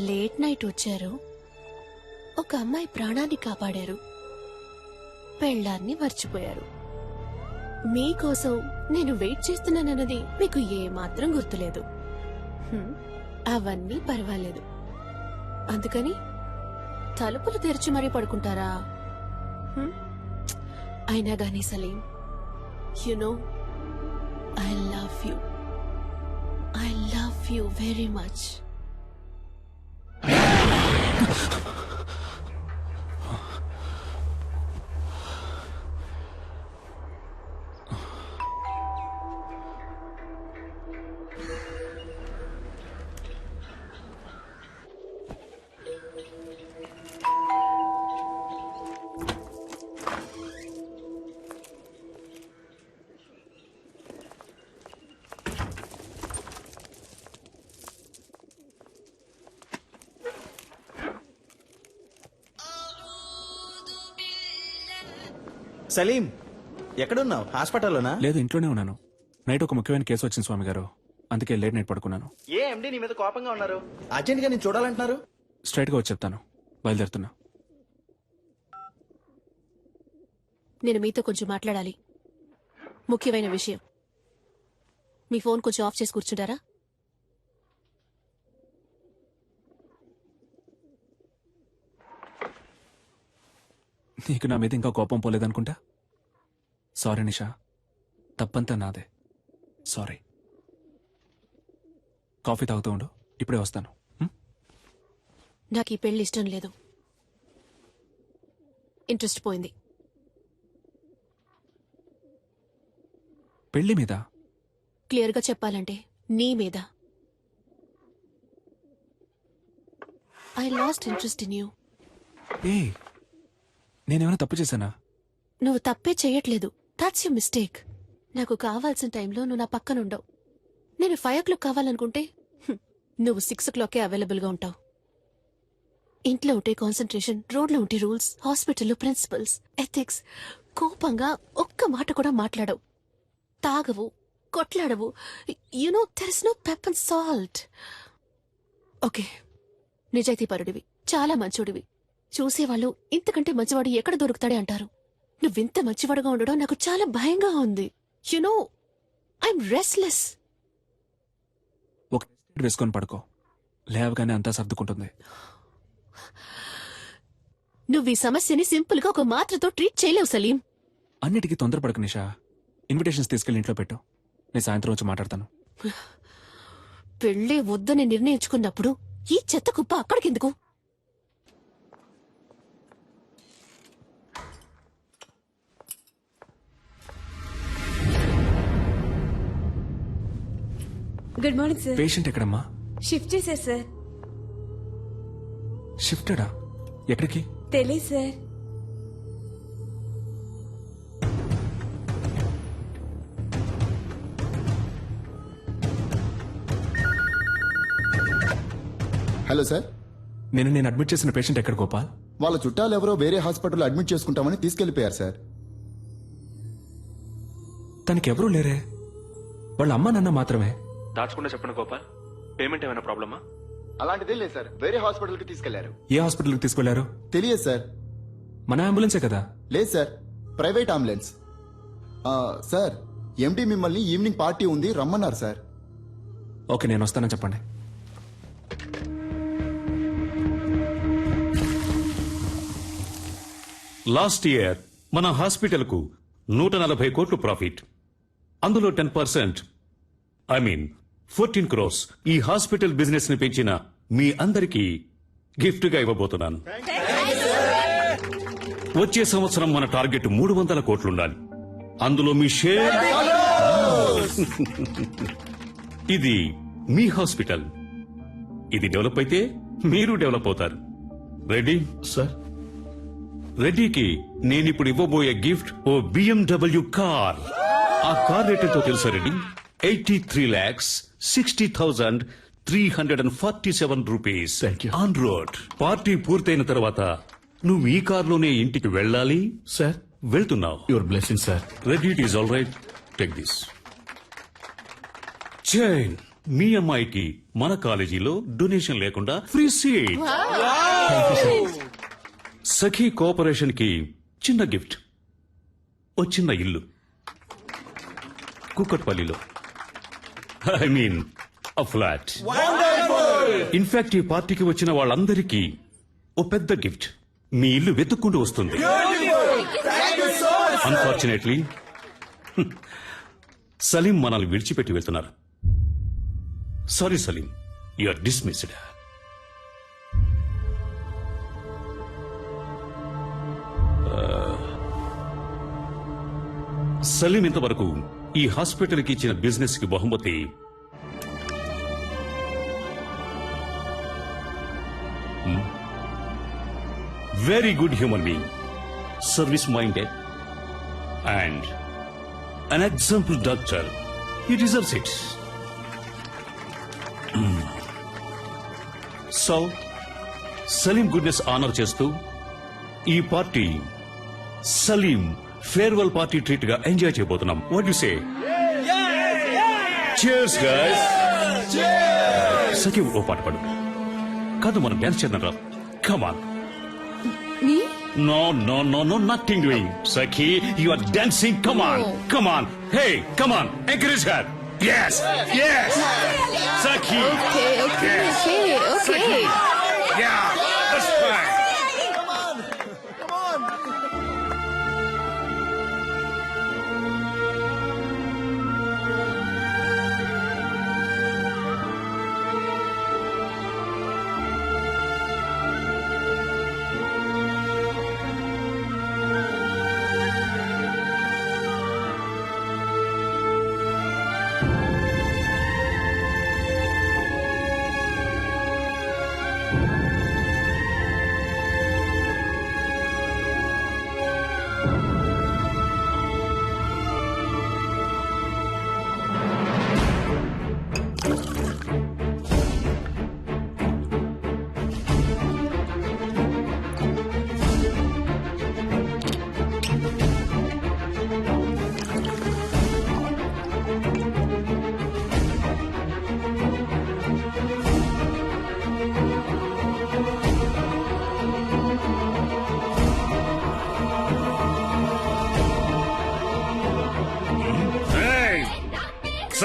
లేట్ నైట్ వచ్చారు, ఒక అమ్మాయి ప్రాణాన్ని కాపాడారు, పెళ్ళాన్ని మర్చిపోయారు. మీకోసం నేను వెయిట్ చేస్తున్నానన్నది మీకు ఏమాత్రం గుర్తులేదు. అవన్నీ పర్వాలేదు. అందుకని తలుపులు తెరిచి మరీ పడుకుంటారా? అయినా గానీ Salim, you know I love you very much. Salim, ఎక్కడున్నావు? హాస్పిటల్లోనా? లేదు, ఇంట్లోనే ఉన్నాను. నైట్ ఒక ముఖ్యమైన కేసు వచ్చింది స్వామి గారు, అందుకే లేట్ నైట్ పడుకున్నాను. ఏ ఎండి నీ మీద కోపంగా ఉన్నారు? అర్జెంట్ గా నేను చూడాలంటున్నారు. స్ట్రైట్ గా వచ్చి చెప్తాను. బయలుదేరుతున్నా. నేను మీతో కొంచెం మాట్లాడాలి. ముఖ్యమైన విషయం. మీ ఫోన్ కొంచెం ఆఫ్ చేసి కూర్చుంటారా? నీకు నా మీద ఇంకా కోపం పోలేదనుకుంటా. సారీ నిషా, తప్పంతా నాదే. సారీ. కాఫీ తాగుతూ ఉండు, ఇప్పుడే వస్తాను. నాకు ఈ పెళ్లి ఇష్టం లేదు. ఇంట్రెస్ట్ పోయింది. పెళ్లి మీద? క్లియర్గా చెప్పాలంటే నీ మీద. I lost interest in you. ఏ, నేనేమైనా తప్పు చేశానా? నువ్వు తప్పే చెయ్యట్లేదు. That's you mistake. నాకు కావాల్సిన టైంలో నువ్వు నా పక్కన ఉండవు. నేను 5 o'clock కావాలనుకుంటే నువ్వు 6 o'clockకే అవైలబుల్గా ఉంటావు. ఇంట్లో ఉంటే కాన్సన్ట్రేషన్, రోడ్లో ఉంటే రూల్స్, హాస్పిటల్లో ప్రిన్సిపల్స్, ఎథిక్స్. కోపంగా ఒక్క మాట కూడా మాట్లాడవు, తాగవు, కొట్లాడవు. You know there is no pep and salt. Okay, నిజాయితీపరుడివి, చాలా మంచోడివి. చూసేవాళ్ళు ఇంతకంటే మంచివాడు ఎక్కడ దొరుకుతాడే అంటారు. నువ్వింత మంచివాడుగా ఉండడం నాకు చాలా భయంగా ఉంది. You know I'm restless. ఒక వేసుకొని పడుకో, లేవగానే అంతా సర్దుకుంటుంది. నువ్వు ఈ సమస్యని సింపుల్ గా ఒక మాత్రతో ట్రీట్ చేయలేవు సలీం. అన్నిటికీ తొందరపడకు నిషా. ఇన్విటేషన్స్ తీసుకెళ్ళి ఇంట్లో పెట్టు, నేను సాయంత్రం వచ్చి మాట్లాడతాను. పెళ్ళే వద్దని నిర్ణయించుకున్నప్పుడు ఈ చెత్త కుప్ప అక్కడికెందుకు? Good morning sir. పేషెంట్ ఎక్కడమ్మా? షిఫ్ట్ చేశారు సార్. షిఫ్టెడా? ఎక్కడికి? తెలియదు సార్. హలో సార్, నేను అడ్మిట్ చేసిన పేషెంట్ ఎక్కడ గోపాల్? వాళ్ళ చుట్టాలు ఎవరో వేరే హాస్పిటల్లో అడ్మిట్ చేసుకుంటామని తీసుకెళ్లిపోయారు సార్. తనకి ఎవరూ లేరే, వాళ్ళ అమ్మ నాన్న మాత్రమే. దాచకుండా చెప్పండి గోపాల్, పేమెంట్ ఏమైనా ప్రాబ్లమా? అలాంటిదే లేదు సార్, వేరే హాస్పిటల్కి తీసుకెళ్లారు. ఏ హాస్పిటల్కి తీసుకెళ్లారు? తెలియదు సార్. మన అంబులెన్సే కదా? లేదు సార్, ప్రైవేట్ అంబులెన్స్. సార్, ఎండి మిమ్మల్ని ఈవినింగ్ పార్టీ ఉంది రమ్మన్నారు సార్. ఓకే, నేను వస్తానని చెప్పండి. లాస్ట్ ఇయర్ మన హాస్పిటల్కు 140 కోట్లు ప్రాఫిట్. అందులో 10%, ఐ మీన్ 14 crores ఈ హాస్పిటల్ బిజినెస్ ని పెంచిన మీ అందరికీ గిఫ్ట్ గా ఇవ్వబోతున్నాను. వచ్చే సంవత్సరం మన టార్గెట్ 300 కోట్లుండాలి. అందులో మీ షేర్. ఇది మీ హాస్పిటల్, ఇది డెవలప్ అయితే మీరు డెవలప్ అవుతారు. Ready sir? రెడ్డికి నేనిప్పుడు ఇవ్వబోయే గిఫ్ట్ ఓ BMW కార్. ఆ కార్ రేట్ ఎంతో తెలుసా Reddy? 83,60,347 rupees on road. Party పూర్తయిన తర్వాత నువ్వు ఈ కార్లోనే ఇంటికి వెళ్ళాలి. సార్, వెళ్తున్నావు. Your blessing sir. Reddy, it is all right, take this chain. మీ అమ్మాయికి మన కాలేజీలో డొనేషన్ లేకుండా ఫ్రీ సీట్. సఖీ కోఆపరేషన్ కి చిన్న గిఫ్ట్, ఓ చిన్న ఇల్లు కుక్కట్పల్లిలో. I mean a flat. In fact ఈ పార్టీకి వచ్చిన వాళ్ళందరికీ ఓ పెద్ద గిఫ్ట్, మీ ఇల్లు వెతుక్కుంటూ వస్తుంది. అన్ఫార్చునేట్లీ సలీం మనల్ని విడిచిపెట్టి వెళ్తున్నారు. Sorry Salim, you are dismissed. Salim ఇంతవరకు ఈ హాస్పిటల్ కి ఇచ్చిన బిజినెస్ కి బహుమతి very good human being, service minded and an example doctor. He deserves it. So Salim goodness honour చేస్తూ ఈ party Salim farewell party treat గా ఎంజాయ్ చేయబోతున్నాం. What you say? Cheers guys. Sakhi ఓ పాట పాడు. కాదు, మనం డాన్స్ చేద్దాం రా. Come on. No, nothing doing. Sakhi, you are dancing. Come on. Hey, come on. Encourage her. Yes. Sakhi. Okay. Sakhi. Yeah, that's fine.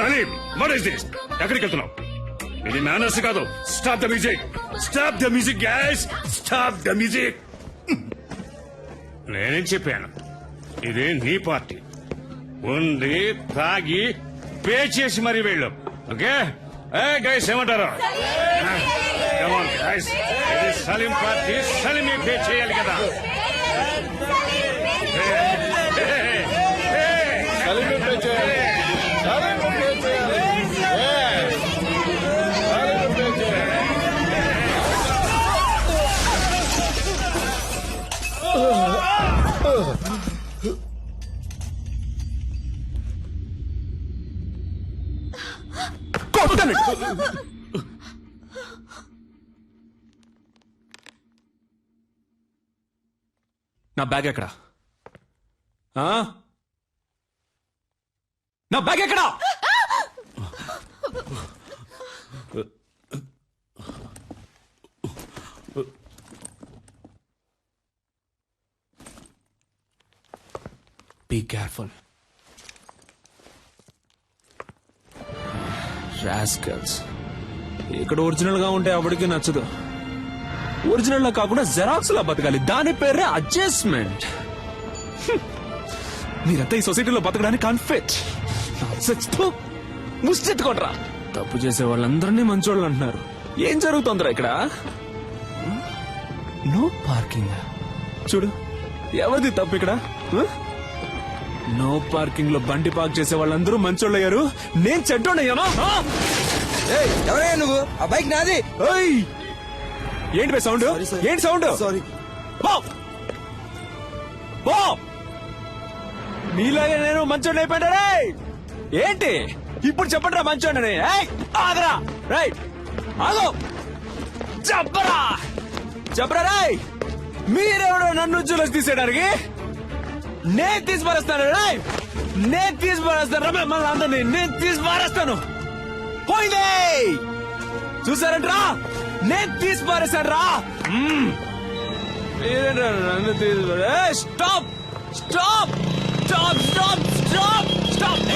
Salim what is this ఎక్కడికి వెళ్తున్నావు ఇది మేనర్స్ కాదు stop the music stop the music guys stop the music నేనేం చెప్పాను ఇది నీ పార్టీ ఉంది తాగి పే చేసి మరీ వెళ్ళు ఓకే ఏ గైస్ ఏమంటారు Come on, guys. ఇది సలీం పార్టీ సలీమే పే చేయాలి కదా నా బ్యాగ్ ఎక్కడా ఆ? నా బ్యాగ్ ఎక్కడా బీ కేర్ఫుల్ రాస్కల్స్ ఇక్కడ ఒరిజినల్ గా ఉంటే అప్పటికి నచ్చదు ఒరిజినల్ లా కాకుండా జెరాక్స్ లా బతకాలి దాని పేరే అడ్జస్ట్మెంట్ మీరంతా ఈ సొసైటీలో బతకడానికి అన్ఫిట్ ముష్టెట్టుకోండ్రా తప్పు చేసే వాళ్ళందరినీ మంచోళ్ళు అంటున్నారు ఏం జరుగుతుందిరా ఇక్కడ నో పార్కింగ్ చూడు ఎవరిది తప్పు ఇక్కడ నో పార్కింగ్ లో బండి పార్క్ చేసే వాళ్ళందరూ మంచోళ్ళు అయ్యారు నేను చెడ్డోడయ్యాను ఎవరయ్యా నువ్వు ఆ బైక్ నాది ఏంటి బే సౌండ్ ఏంటి సౌండ్ సారీ మీలాగే నేను మంచోడిని అయిపోయాడా ఏంటి ఇప్పుడు చెప్పండిరా మంచోడని ఆగరా రైట్ ఆగో చెప్పరా చెప్పరా రాయ్ మీరెవడో నన్ను చూసి తీసేయడానికి నేను తీసి పారేస్తాను రాయ్ నేను తీసి పారేస్తాను మిమ్మల్ని అందరినీ నేను తీసి పారేస్తాను పోయిందే చూసారంట్రా నేను తీసి పారేశాను రా నన్ను తీసి stop stop stop stop stop stop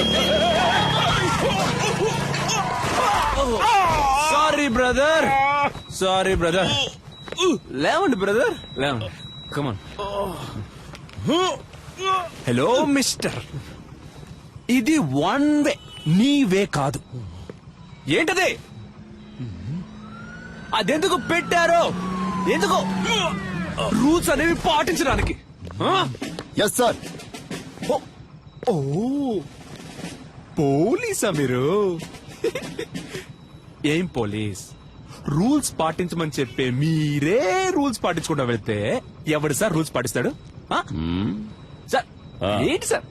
sorry brother sorry brother లేవండి బ్రదర్ లేవండి కమాన్ హలో మిస్టర్ ఇది వన్ వే నీ వే కాదు ఏంటది అదెందుకు పెట్టారో ఎందుకు రూల్స్ అనేవి పాటించడానికి ఎస్ సార్ ఓ పోలీసా మీరు ఏం పోలీస్ రూల్స్ పాటించమని చెప్పే మీరే రూల్స్ పాటించకుండా వెళ్తే ఎవడు సార్ రూల్స్ పాటిస్తాడు సార్ ఏంటి సార్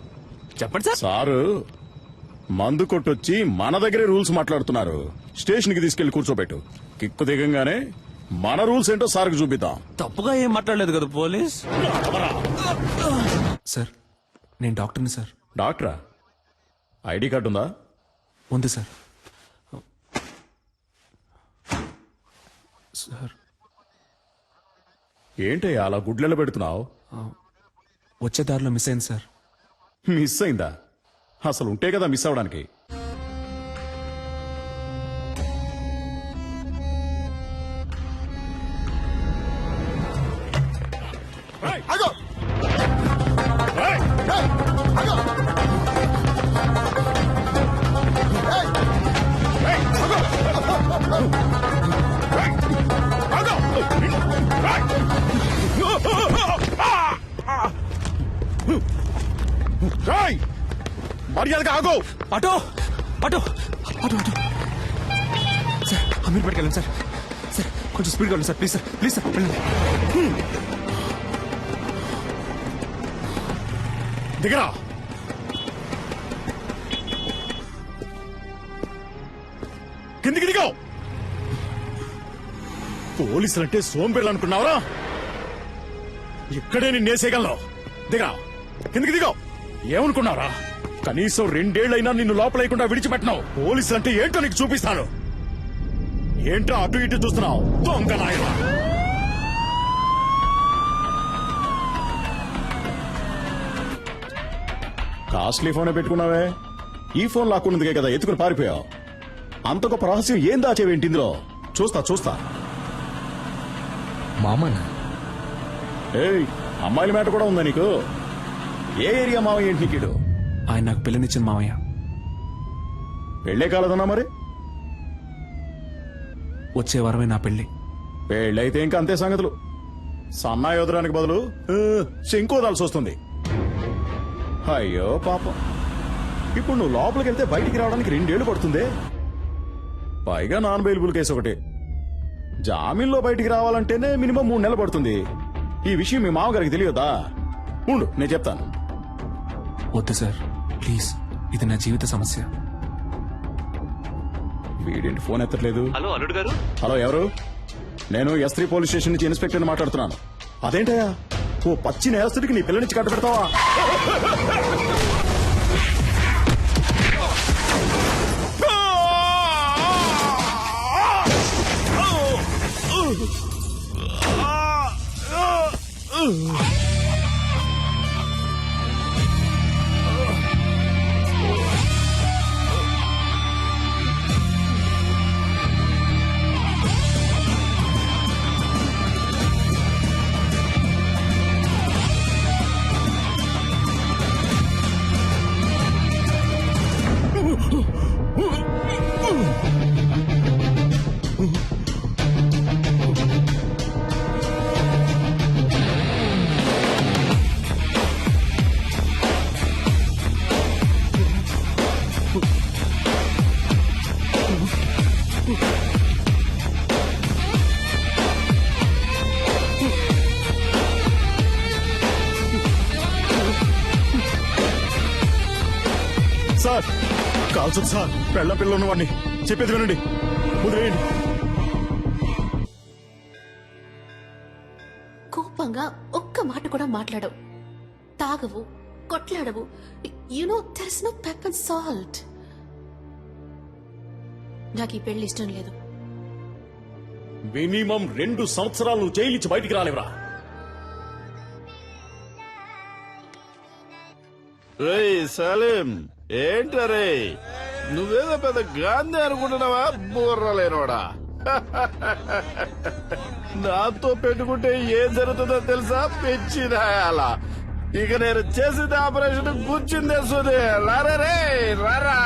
చెప్పండి సార్ సారు మందు కొట్టొచ్చి మన దగ్గరే రూల్స్ మాట్లాడుతున్నారు స్టేషన్ కి తీసుకెళ్లి కూర్చోబెట్టు కిక్కు దిగంగానే మన రూల్స్ ఏంటో సార్కి చూపిద్దాం తప్పుగా ఏం మాట్లాడలేదు కదా పోలీస్ సార్ నేను డాక్టర్ని సార్ డాక్టరా ఐడి కార్డు ఉందా ఉంది సార్ సార్ ఏంటి అలా గుడ్లలో పెడుతున్నావు వచ్చే దారిలో మిస్ అయింది సార్ మిస్ అయిందా అసలు ఉంటే కదా మిస్ అవడానికి ఆగో ఏయ్, ఆగో మర్యాదగా ఆగో auto auto auto auto sir Amir పట్టుకెళ్ళండి సార్ సార్ కొంచెం స్పీడ్గా వెళ్ళండి సార్ ప్లీజ్ సార్ వెళ్ళండి దిగరా కిందికి దిగో పోలీసులంటే సోంబేర్లు అనుకున్నావరా ఇక్కడే నేను నేసేయగలను దిగరా కిందికి దిగో ఏమనుకున్నావరా కనీసం 2 ఏళ్లైనా నిన్ను లోపలేయకుండా విడిచిపెట్టినావు పోలీసులంటే ఏంటో నీకు చూపిస్తాను ఏంటో అటు ఇటు చూస్తున్నావు దొంగ నాయనా కాస్ట్లీ ఫోనే పెట్టుకున్నావే ఈ ఫోన్ లాక్కున్నదిగే కదా ఎత్తుకుని పారిపోయావు. అంత గొప్ప రహస్యం ఏం దాచేవేంటి ఇందులో? చూస్తా. మామనా? ఏయ్, అమ్మాయిల మాట కూడా ఉందా నీకు? ఏ ఏరియా మావయ్య ఏంటి నీకిడు? ఆయన నాకు పిల్లనిచ్చిన మావయ్య. పెళ్ళే కాలదన్నా మరి? వచ్చే వారమే నా పెళ్లి. పెళ్ళైతే ఇంకా అంతే సంగతులు. సన్నాయి వదడానికి బదులు శంకోదాల్సి వస్తుంది. అయ్యో పాపం. ఇప్పుడు నువ్వు లోపలికి వెళ్తే బయటికి రావడానికి 2 ఏళ్లు పడుతుంది. పైగా నాన్ బెయిలబుల్ కేసు ఒకటి. జామీన్లో బయటికి రావాలంటేనే మినిమం 3 నెలలు పడుతుంది. ఈ విషయం మీ మామగారికి తెలియదా? ఉండు, నేను చెప్తాను. వద్దు సార్, ప్లీజ్. ఇది నా జీవిత సమస్య. వీడేంటి ఫోన్ ఎత్తట్లేదు? హలో అల్లుడు గారు. హలో, ఎవరు? నేను S3 పోలీస్ స్టేషన్ నుంచి ఇన్స్పెక్టర్ మాట్లాడుతున్నాను. అదేంటయ్యా, ఓ పచ్చి నేరస్తుడికి నీ పిల్లనిచ్చి కట్ట పెడతావా? సార్, కాల్చొద్దు సార్. పిల్లలు ఉన్నవాడిని. చెప్పేది వినండి, వదిలేయండి. కోపంగా ఒక్క మాట కూడా మాట్లాడవు, తాగవు, కొట్లాడవు. You know there is no pepper salt. నాకు ఈ పెళ్లి ఇష్టం లేదు. మినిమం 2 సంవత్సరాలు నువ్వు జైలు నుంచి బయటికి రాలేవరా? సలీం, ఏంటరే నువ్వేదో పెద్ద గాంధీ అనుకుంటున్నావా? బుర్రలేనోడా. నాతో పెట్టుకుంటే ఏం జరుగుతుందో తెలుసా? పెంచిదాయాల. ఇక నేను చేసిన ఆపరేషన్ కూర్చుందే సుదే. లారే రారా.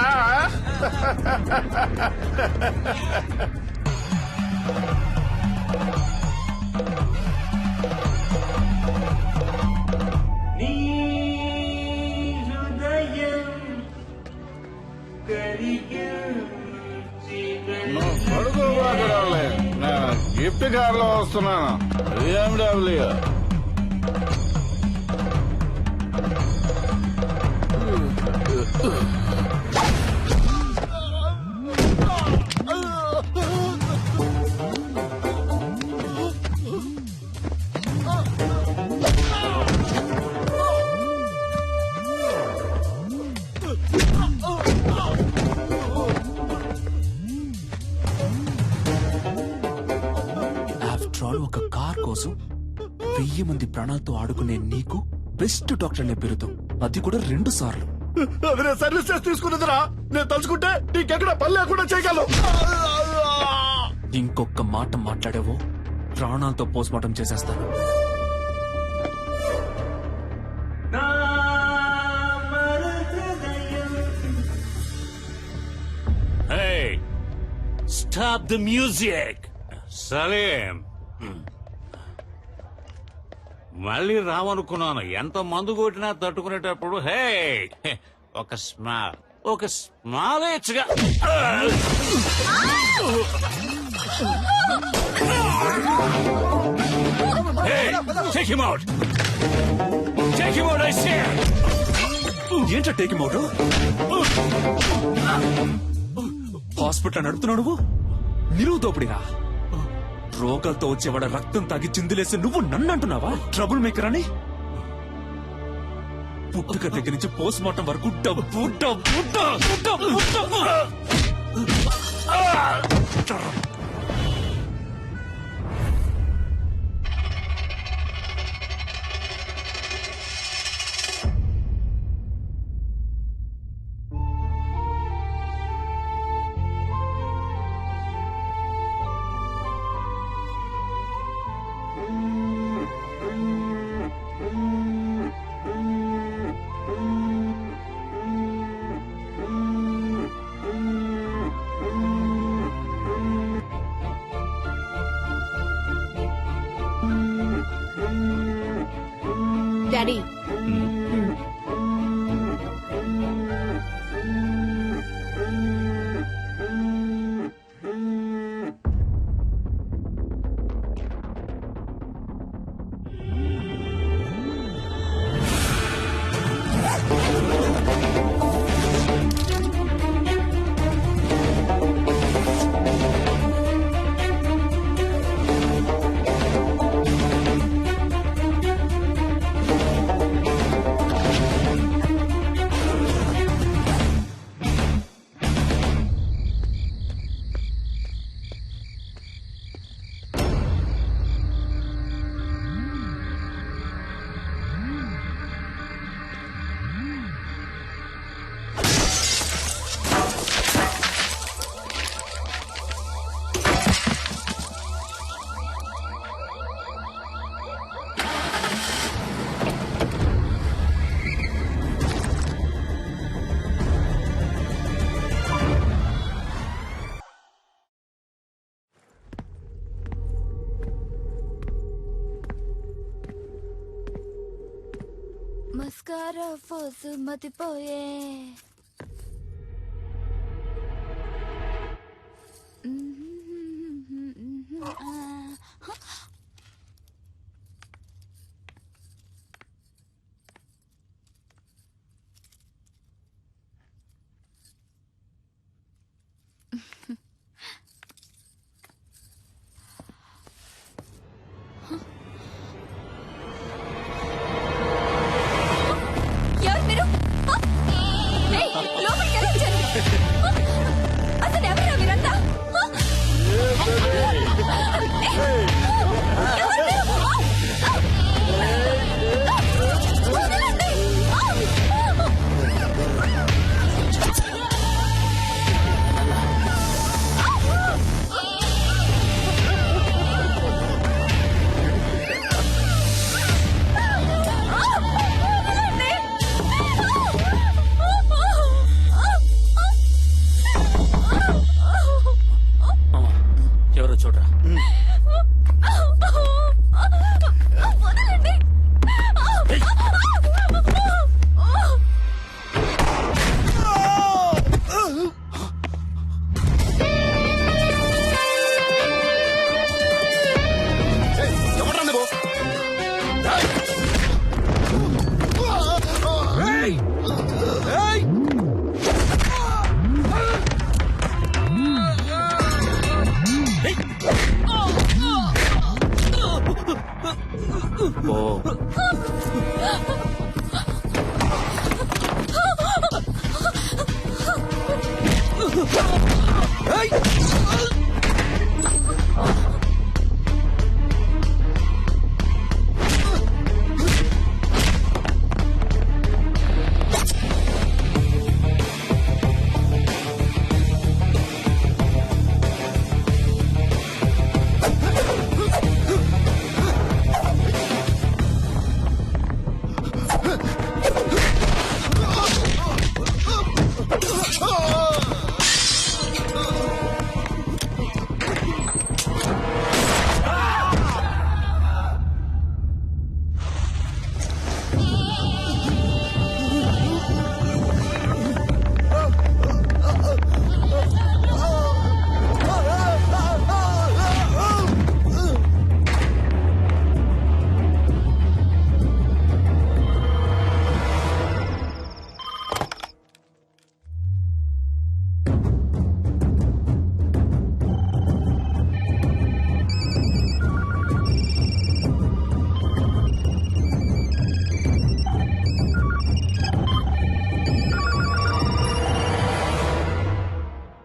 గిఫ్ట్ కార్లో వస్తున్నాను. BMW. ఒక కార్ కోసం 1000 మంది ప్రాణాలతో ఆడుకునే నీకు బెస్ట్ డాక్టర్ బిరుదు, అది కూడా 2 సార్లు. అది నేను సర్వీస్ చేసి తీసుకున్నదిరా. నేను తలుచుకుంటే నీకెక్కడ పని లేకుండా చేయగలను. ఇంకొక మాట మాట్లాడావో ప్రాణాలతో పోస్ట్మార్టం చేసేస్తాను. Stop the music. సలీం, మళ్ళీ రావనుకున్నాను. ఎంత మందు కొట్టినా తట్టుకునేటప్పుడు హే ఒక స్మాల్ ఇచ్చగా. ఏంటో టేక్ అవుట్? హాస్పిటల్ నడుపుతున్నావు నువ్వు? నిలువు దోపిడిగా రోగాలతో వచ్చేవాడ రక్తం తాగి చిందులేసి నువ్వు నన్ను అంటున్నావా ట్రబుల్ మేకర్ అని? పుట్టుక దగ్గర నుంచి పోస్ట్ మార్టం వరకు డబ్బు డబ్బు డబ్బు డబ్బు డబ్బు. డాడీ మస్కారా ఫోసు మతిపోయే ఎవరు మీరు ఏయ్, లోపలికి ఎలా వచ్చారు? అసలు ఎవరు మీరంతా? ఎవరు మీరు? వదలండి. ఎవరో చూడరా. వదలండి. ఓ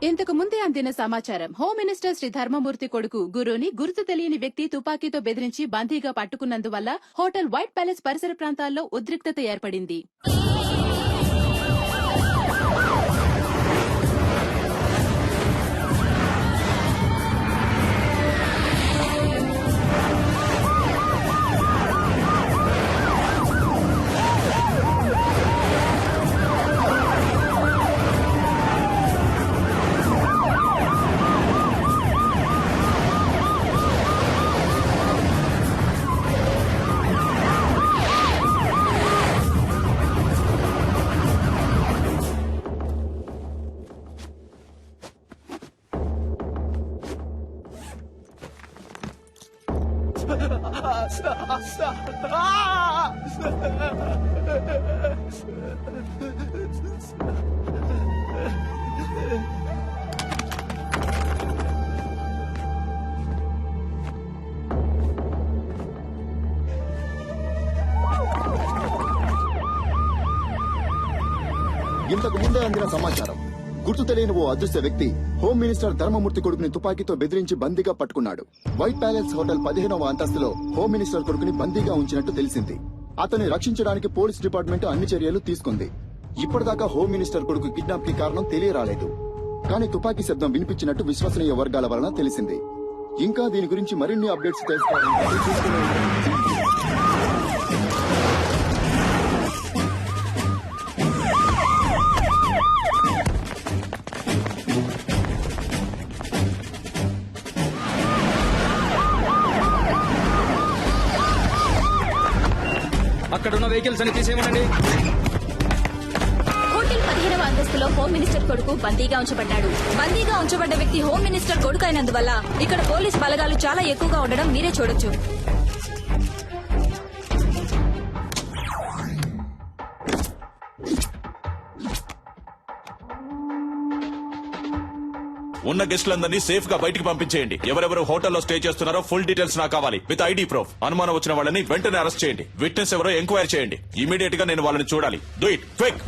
ఇంతకు ముందే అందిన సమాచారం. హోమ్ మినిస్టర్ శ్రీ ధర్మమూర్తి కొడుకు గురుని గుర్తు తెలియని వ్యక్తి తుపాకీతో బెదిరించి బందీగా పట్టుకున్నందువల్ల హోటల్ వైట్ ప్యాలెస్ పరిసర ప్రాంతాల్లో ఉద్రిక్తత ఏర్పడింది. ఇంతకు ముందే అందిన సమాచారం. గుర్తు తెలియని ఓ అదృశ్య వ్యక్తి హోమ్ మినిస్టర్ ధర్మమూర్తి కొడుకుని తుపాకీతో బెదిరించి బందీగా పట్టుకున్నాడు. వైట్ ప్యాలెస్ హోటల్ 15వ అంతస్తులో హోమ్ మినిస్టర్ కొడుకుని బందీగా ఉంచినట్టు తెలిసింది. అతన్ని రక్షించడానికి పోలీస్ డిపార్ట్మెంట్ అన్ని చర్యలు తీసుకుంది. ఇప్పటిదాకా హోమ్ మినిస్టర్ కొడుకు కిడ్నాప్ కి కారణం తెలియరాలేదు. కానీ తుపాకీ శబ్దం వినిపించినట్టు విశ్వసనీయ వర్గాల వలన తెలిసింది. ఇంకా దీని గురించి మరిన్ని అప్డేట్స్ తెలుసుకోవాలంటే చూస్తూనే ఉండండి. అక్కడున్న వెహికల్స్ అని తీసేయమనండి. హోటల్ 15వ అంతస్తులో హోమ్ మినిస్టర్ కొడుకు బందీగా ఉంచబడ్డాడు. బందీగా ఉంచబడ్డ వ్యక్తి హోమ్ మినిస్టర్ కొడుకు అయినందువల్ల ఇక్కడ పోలీస్ బలగాలు చాలా ఎక్కువగా ఉండడం మీరే చూడొచ్చు. ఉన్న గెస్టులందరినీ సేఫ్ గా బయటికి పంపించేయండి. ఎవరెవరు హోటల్లో స్టే చేస్తున్నారో ఫుల్ డీటెయిల్స్ నాకు కావాలి విత్ ఐడి ప్రూఫ్. అనుమానం వచ్చిన వాళ్ళని వెంటనే అరెస్ట్ చేయండి. విట్నెస్ ఎవరో ఎంక్వైరీ చేయండి. ఇమీడియట్ గా నేను వాళ్ళని చూడాలి. Do it quick.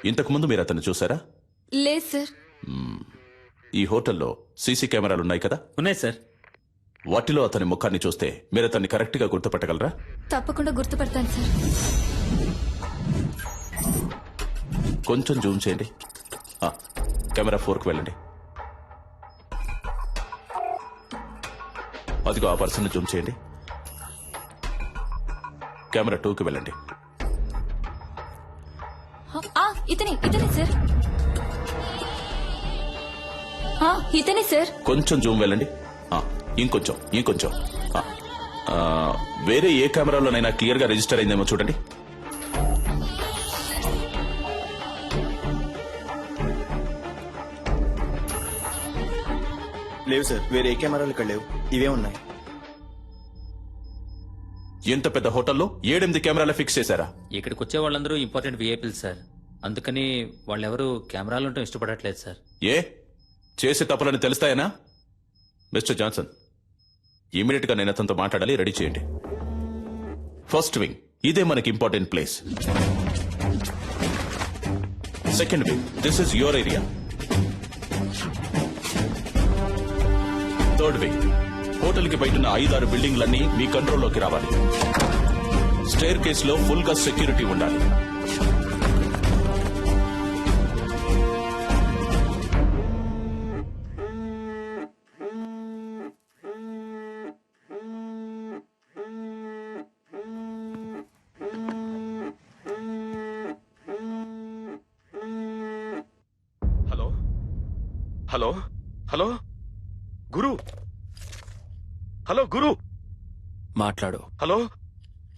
ఇంతకు ముందు మీరు అతన్ని చూసారా? లేదు సార్. ఈ హోటల్లో సీసీ కెమెరాలు ఉన్నాయి కదా? ఉన్నాయి సార్. వాటిలో అతని ముఖాన్ని చూస్తే మీరు అతన్ని కరెక్ట్ గా గుర్తుపట్టగలరా? తప్పకుండా గుర్తుపడతాను సార్. కొంచెం జూమ్ చేయండి. కెమెరా 4కి వెళ్ళండి. అదిగో ఆ పర్సన్ జూమ్ చేయండి. కెమెరా 2కి వెళ్ళండి. ఇతనే సార్. ఇతనే సార్. కొంచెం జూమ్ వెళ్ళండి. ఇంకొంచెం వేరే ఏ కెమెరాలోనైనా క్లియర్ గా రిజిస్టర్ అయిందేమో చూడండి. లేవు సార్, వేరే ఏ కెమెరాలు ఇక్కడ లేవు. ఇవే ఉన్నాయి. ఎంత పెద్ద హోటల్లో 7-8 కెమెరాలు ఫిక్స్ చేశారా? ఇక్కడికి వచ్చే వాళ్ళందరూ ఇంపార్టెంట్ విఐపీలు సార్. అందుకని వాళ్ళెవరూ కెమెరాలు ఉండటం ఇష్టపడట్లేదు సార్. ఏ చేసే తప్పులని తెలుస్తాయనా? మిస్టర్ జాన్సన్, ఇమీడియట్ గా నేను అతనితో మాట్లాడాలి. రెడీ చేయండి. ఫస్ట్ వింగ్, ఇదే మనకి important place. Second wing, this is your area. Third wing, hotel కి బయట 5-6 బిల్డింగ్లన్నీ మీ కంట్రోల్లోకి రావాలి. స్టేర్ కేస్ లో ఫుల్ గా సెక్యూరిటీ ఉండాలి. హలో హలో గురు. హలో గురు, మాట్లాడు. Hello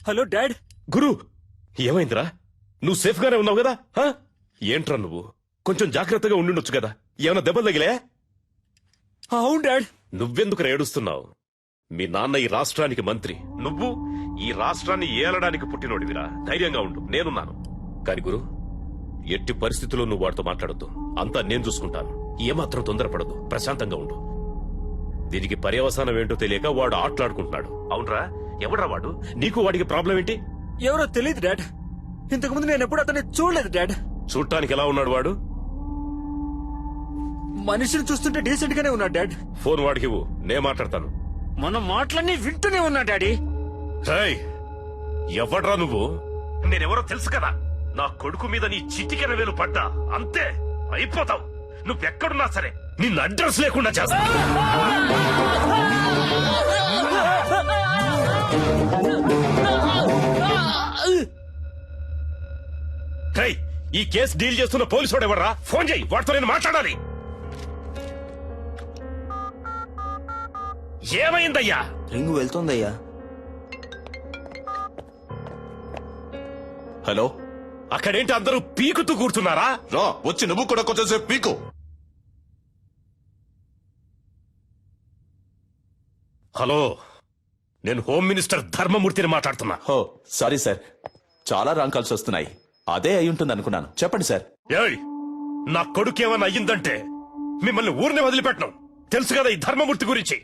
hello dad. గురు, ఏమైందిరా? నువ్వు సేఫ్ గానే ఉన్నావు కదా? ఏంట్రా నువ్వు? కొంచెం జాగ్రత్తగా ఉండుండొచ్చు కదా. ఏమైనా దెబ్బలు తగిలే? అవును డాడ్. నువ్వెందుకు ఏడుస్తున్నావు? మీ నాన్న ఈ రాష్ట్రానికి మంత్రి, నువ్వు ఈ రాష్ట్రాన్ని ఏలడానికి పుట్టినోడివిరా. ధైర్యంగా ఉండు, నేనున్నాను. కాని గురు, ఎట్టి పరిస్థితుల్లో నువ్వు వాడితో మాట్లాడొద్దు. అంతా నేను చూసుకుంటాను. ఏమాత్రం తొందరపడదు, ప్రశాంతంగా ఉండు. దీనికి పర్యవసానం ఏంటో తెలియక వాడు ఆటలాడుకుంటున్నాడు. అవునరా? ఎవడ్రా వాడు? నీకు వాడికి ప్రాబ్లం ఏంటి? ఎవరో తెలియదు డాడ్. ఇంతకుముందు నేను ఎప్పుడు అతన్ని చూడలేదు డాడ్. చూడటానికి ఎలా ఉన్నాడు వాడు? మనిషిని చూస్తుంటే డీసెంట్ గానే ఉన్నాడు డాడ్. ఫోన్ వాడికి ఇవ్వు, నే మాట్లాడతాను. మన మాటలన్నీ వింటూనే ఉన్నా డాడీ. ఎవడ్రా నువ్వు? నేనెవరో తెలుసు కదా. నా కొడుకు మీద నీ చిటికెన వేలు పడ్డా అంతే, అయిపోతావు. నువ్వెక్కడున్నా సరే నిన్ను అడ్రస్ లేకుండా చేస్తా. ఈ కేసు డీల్ చేస్తున్న పోలీసు వాడు ఎవర్రా? ఫోన్ చేయి, వాడితో నేను మాట్లాడాలి. ఏమైందయ్యా? రింగు వెళ్తుందయ్యా. హలో, అక్కడేంటి అందరూ పీకుతూ కూర్చున్నారా? రా వచ్చి నువ్వు కూడా కొంచెం సేపు పీకు. హలో, నేను హోమ్ మినిస్టర్ ధర్మమూర్తిని మాట్లాడుతున్నా. హో సారీ సార్, చాలా రాంగ్ కాల్స్ వస్తున్నాయి. అదే అయి ఉంటుంది అనుకున్నాను. చెప్పండి సార్. ఏయ్, నా కొడుకు ఏమన్నా అయ్యిందంటే మిమ్మల్ని ఊరినే వదిలిపెట్టను. తెలుసు కదా ఈ ధర్మమూర్తి గురించి.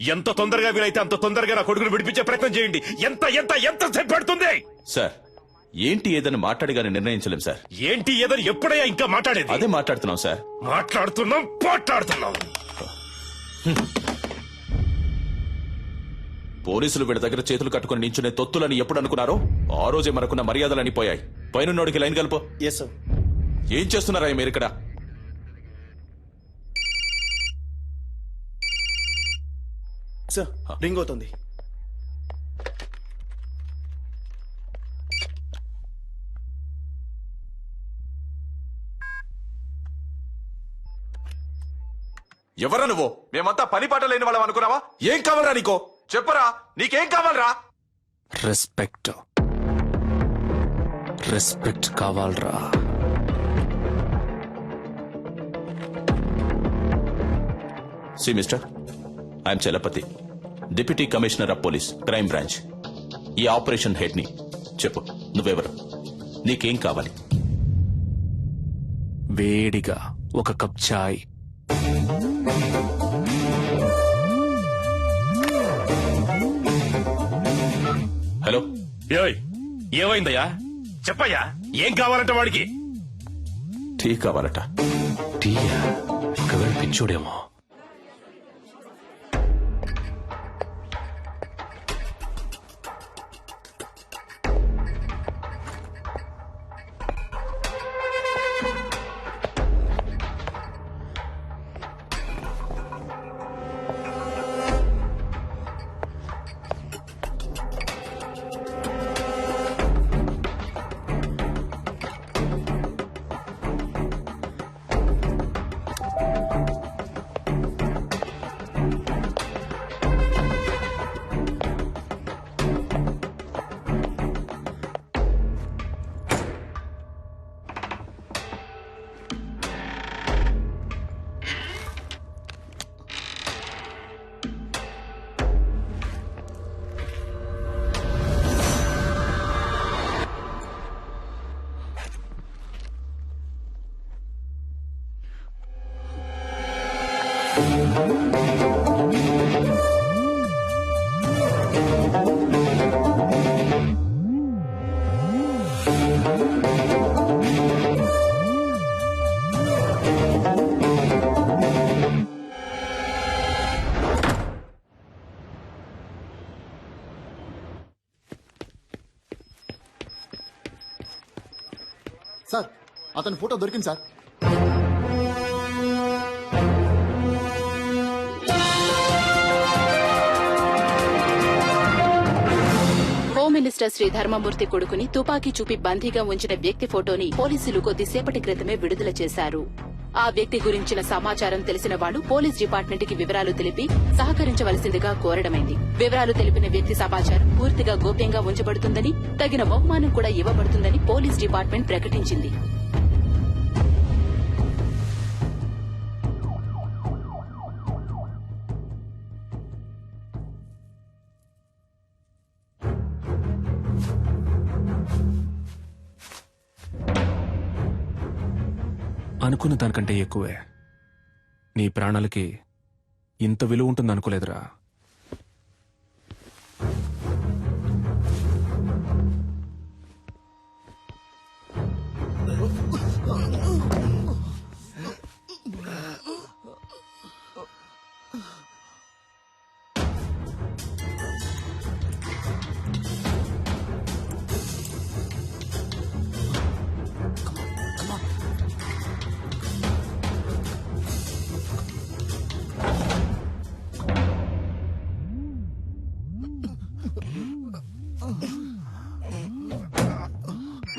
ఎంత తొందరగా వీలైతే అంత తొందరగా నా కొడుకును విడిపించే ప్రయత్నం చేయండి. ఎంత ఎంత ఎంత సేపు పడుతుంది? సార్ ఏంటి ఏదని మాట్లాడిగానే నిర్ణయించలేం సార్. ఏంటి ఏదని ఎప్పుడయ్యా ఇంకా మాట్లాడేది? అదే మాట్లాడుతున్నాం సార్. మాట్లాడుతున్నాం. పోలీసులు వీళ్ళ దగ్గర చేతులు కట్టుకుని నించునే తొత్తులని ఎప్పుడు అనుకున్నారో ఆ రోజే మనకున్న మర్యాదలని పోయాయి. పైనున్నోడికి లైన్ కలుపు. Yes sir. ఏం చేస్తున్నారా మీరు ఇక్కడ? సార్ రింగ్ అవుతుంది. ఎవరా నువ్వు? మేమంతా పని పాట లేని వాళ్ళం అనుకున్నావా? ఏం కావాలరా నీకో? చెప్పరా, నీకేం కావాలరా? రెస్పెక్ట్ కావాలరా. See mister, I'm Chalapathi, deputy commissioner of police, crime branch. ఈ ఆపరేషన్ హెడ్ ని. చెప్పు, నువ్వెవరు? నీకేం కావాలి? వేడిగా ఒక కప్ చాయ్. హలో, ఏయ్, ఏమైందయ్యా? చెప్పయ్యా, ఏం కావాలంటే వాడికి? టీ కావాలట. టీయా? ఒకవేళ పిచ్చోడేమో. సార్ అతని ఫోటో దొరికింది సార్. హోమ్ మినిస్టర్ శ్రీ ధర్మమూర్తి కొడుకుని తుపాకీ చూపి బందీగా ఉంచిన వ్యక్తి ఫోటోని పోలీసులు కొద్దిసేపటి క్రితమే విడుదల చేశారు. ఆ వ్యక్తి గురించిన సమాచారం తెలిసిన వాళ్లు పోలీస్ డిపార్ట్మెంట్ కి వివరాలు తెలిపి సహకరించవలసిందిగా కోరడమైంది. వివరాలు తెలిపిన వ్యక్తి సమాచారం పూర్తిగా గోప్యంగా ఉంచబడుతుందని, తగిన బహుమానం కూడా ఇవ్వబడుతుందని పోలీస్ డిపార్ట్మెంట్ ప్రకటించింది. అనుకున్న దానికంటే ఎక్కువే. నీ ప్రాణాలకి ఇంత విలువ ఉంటుందనుకోలేదురా.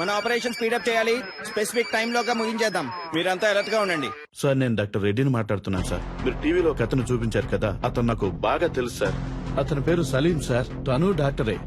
మన ఆపరేషన్ స్పీడప్ చేయాలి. స్పెసిఫిక్ టైం లోగా ముగించేద్దాం. మీరంతా అలర్ట్ గా ఉండండి. సార్ నేను డాక్టర్ రెడ్డిని మాట్లాడుతున్నాను సార్. మీరు టీవీలో ఒక అతను చూపించారు కదా, అతను నాకు బాగా తెలుసు సార్. అతని పేరు సలీం సార్. తను డాక్టరే.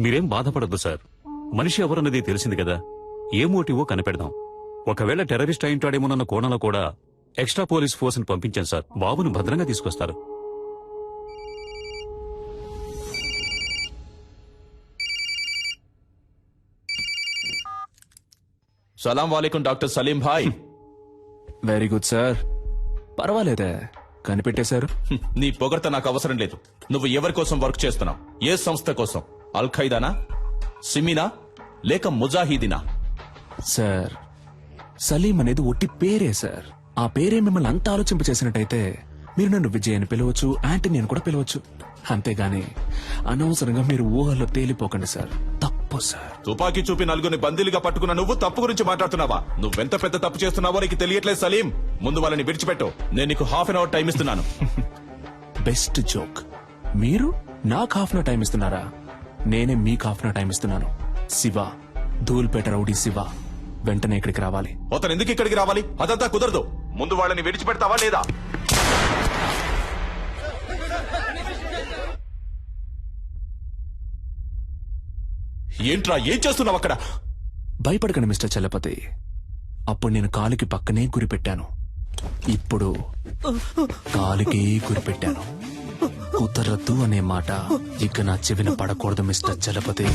మీరేం బాధపడద్దు సార్. మనిషి ఎవరన్నది తెలిసింది కదా. ఏ మోటివో కనిపెడదాం. ఒకవేళ టెర్రరిస్ట్ అయింటాడేమోనన్న కోణంలో కూడా ఎక్స్ట్రా పోలీస్ ఫోర్స్ ని పంపించాను సార్. బాబును భద్రంగా తీసుకొస్తారు. సలాం వాలేకుం డాక్టర్ సలీం భాయ్. Very good sir. పర్వాలేదే, కనిపెట్టేశారు. నీ పొగడ్త నాకు అవసరం లేదు. నువ్వు ఎవరి కోసం వర్క్ చేస్తున్నావు? ఏ సంస్థ కోసం? అల్ ఖైదానా, సిమినా, లేక ముజాహిదీనా? సార్, సలీం అనేది ఒట్టి పేరే సార్. ఆ పేరే మిమ్మల్ని అంత ఆలోచింపచేసినట్టయితే మీరు నన్ను విజయ్ అని పిలవచ్చు, యాంటనీ అని కూడా పిలవచ్చు. అంతేగాని అనవసరంగా మీరు ఊహల్లో తేలిపోకండి సార్. తప్పు సార్. తుపాకీ చూపి నలుగురిని బందీలుగా పట్టుకున్న నువ్వు తప్పు గురించి మాట్లాడుతున్నావా? నువ్వెంత పెద్ద తప్పు చేస్తున్నావో నీకు తెలియట్లేదు సలీం. ముందు వాళ్ళని విడిచిపెట్టు. నేను నీకు హాఫ్ అన్ అవర్ టైం ఇస్తున్నాను. Best joke. మీరు నాకు హాఫ్ అన్ అవర్ టైం ఇస్తున్నారా? నేనే మీకు హాఫ్ అన్ అవర్ టైం ఇస్తున్నాను. శివ, ధూల్పేట రౌడీ శివ వెంటనే ఇక్కడికి రావాలి. అతను ఎందుకు ఇక్కడికి రావాలి? అదంతా కుదరదు. ముందు వాళ్ళని విడిచిపెడతావా లేదా? ఏంట్రా, ఏం చేస్తున్నావు అక్కడ? భయపడకండి మిస్టర్ చలపతి. అప్పుడు నేను కాలుకి పక్కనే గురిపెట్టాను. ఇప్పుడు కాలుకి గురిపెట్టాను. కుదరద్దు అనే మాట ఇక నా చెవిన పడకూడదు మిస్టర్ చలపతి.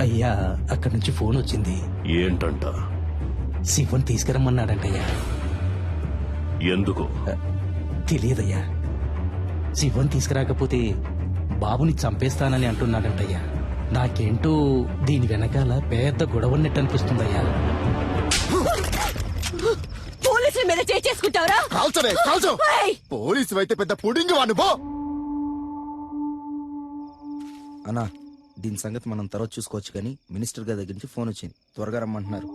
అయ్యా, అక్కడి నుంచి ఫోన్ వచ్చింది. ఏంటంట? శివన్ తీసుకురమ్మన్నాడంటయ్యా. ఎందుకు? తెలియదయ్యా. శివన్ తీసుకురాకపోతే బాబుని చంపేస్తానని అంటున్నాడంటయ్యా. నాకేంటో దీని వెనకాల పెద్ద గొడవ ఉన్నట్టు అనిపిస్తుందయ్యా. పోలీసుల మీద చేసుకుంటావరా? కాల్చరే, కాల్చు. పోలీసు అయితే పెద్ద పుడింగి వాడు పో. అన్నా, దీని సంగతి మనం తర్వాత చూసుకోవచ్చు కానీ మినిస్టర్ గారి దగ్గర నుంచి ఫోన్ వచ్చింది. త్వరగా రమ్మంటున్నారు.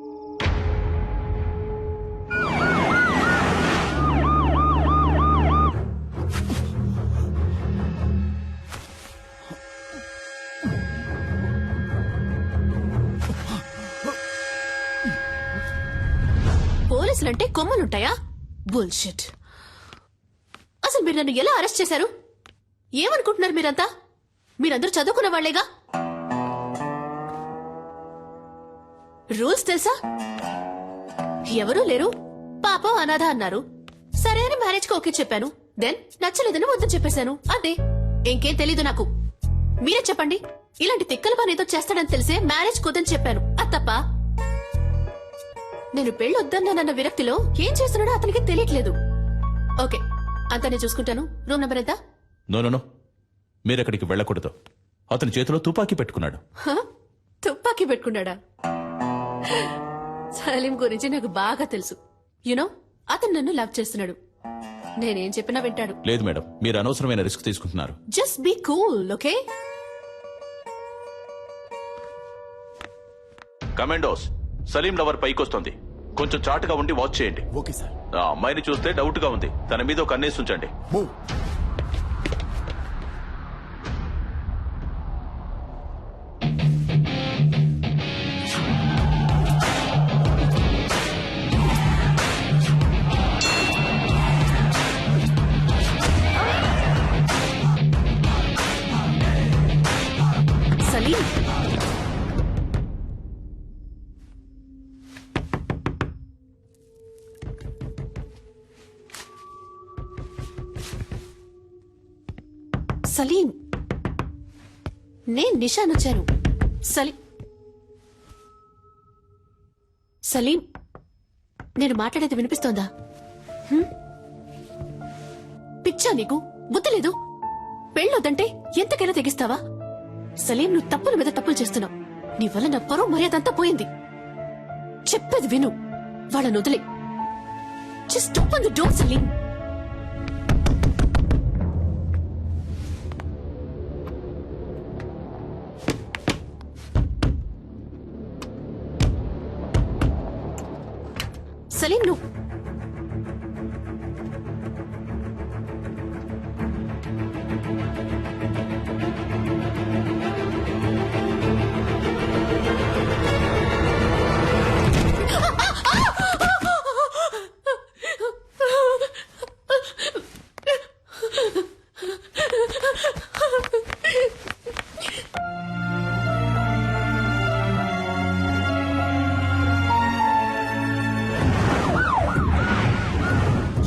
పోలీసులంటే కొమ్మలుంటాయా? బుల్షిట్. అసలు మీరు నన్ను ఎలా అరెస్ట్ చేశారు? ఏమనుకుంటున్నారు మీరంతా? మీరందరూ చదువుకున్న వాళ్లేగా. రూల్స్ తెలుసా? ఎవరూ లేరు, పాపం అనాథ అన్నారు. సరే అని మ్యారేజ్ కి ఓకే చెప్పాను. దెన్ నచ్చలేదని వద్దని చెప్పేశాను. అంతే, ఇంకేం తెలీదు నాకు. మీరే చెప్పండి. ఇలాంటి తిక్కల పని ఏదో చేస్తాడని తెలిసే మ్యారేజ్ కుదని చెప్పాను. అది తప్ప? నేను పెళ్లి వద్దన్నానన్న విరక్తిలో ఏం చేస్తున్నాడో అతనికి తెలియట్లేదు. ఓకే, అంతా నేను చూసుకుంటాను. రూమ్ నెంబర్ ఎంత? నో, మీరెక్కడికి వెళ్ళకూడదు. అతని చేతిలో తుపాకీ పెట్టుకున్నాడు. తుపాకీ పెట్టుకున్నాడా? సలీం గురించి నాకు బాగా తెలుసు. యునో, అతను నన్ను లవ్ చేస్తున్నాడు. నేనేం చెప్పినా వింటాడు. లేదు మేడం, మీరు అనవసరమైన రిస్క్ తీసుకుంటున్నారు. Just be cool, okay? Commandos, Salim lover పైకొస్తుంది. కొంచెం చాటుగా ఉండి వాచ్ చేయండి. Okay sir. ఆ అమ్మాయిని చూస్తే డౌట్ గా ఉంది. తన మీద ఒక కన్నేసి ఉంచండి. మూవ్. సలీం, నేను నిషాన్ వచ్చాను. సలీం, నేను మాట్లాడేది వినిపిస్తోందా? పిచ్చా నీకు? బుద్ధి లేదు? పెళ్ళొద్దంటే ఎంతకైనా తెగిస్తావా? సలీం, నువ్వు తప్పుల మీద తప్పులు చేస్తున్నావు. నీ వల్ల నా పరువు మర్యాద అంతా పోయింది. చెప్పేది విను, వాళ్ళని వదిలే. Just open the door Salim. Salim, నువ్వు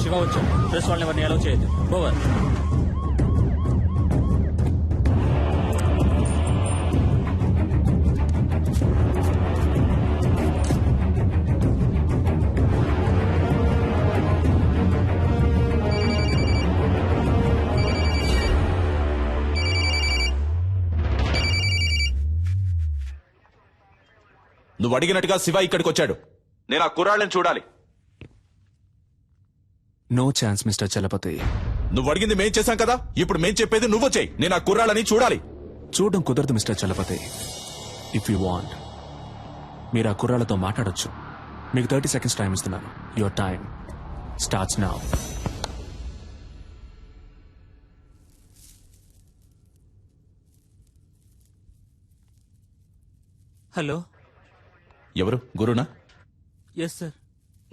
శివ వచ్చాం. ప్రెస్ వాళ్ళని ఎవరిని అలౌ చేయొద్దు. ఓవర్. నువ్వు అడిగినట్టుగా శివ ఇక్కడికి వచ్చాడు. నేను ఆ కుర్రాళ్ళని చూడాలి. No chance mister Chalapathi. నువ్వు అడిగింది మేం చేశాం కదా, ఇప్పుడు మేం చెప్పేది నువ్వు చేయి. నేను ఆ కుర్రాళ్ళని చూడాలి. చూడడం కుదరదు mister Chalapathi. If you want, మీరు ఆ కుర్రాళ్ళతో మాట్లాడొచ్చు. మీకు 30 seconds టైం ఇస్తున్నాను. Your time starts now. Hello. ఎవరు? గురునా? Yes sir.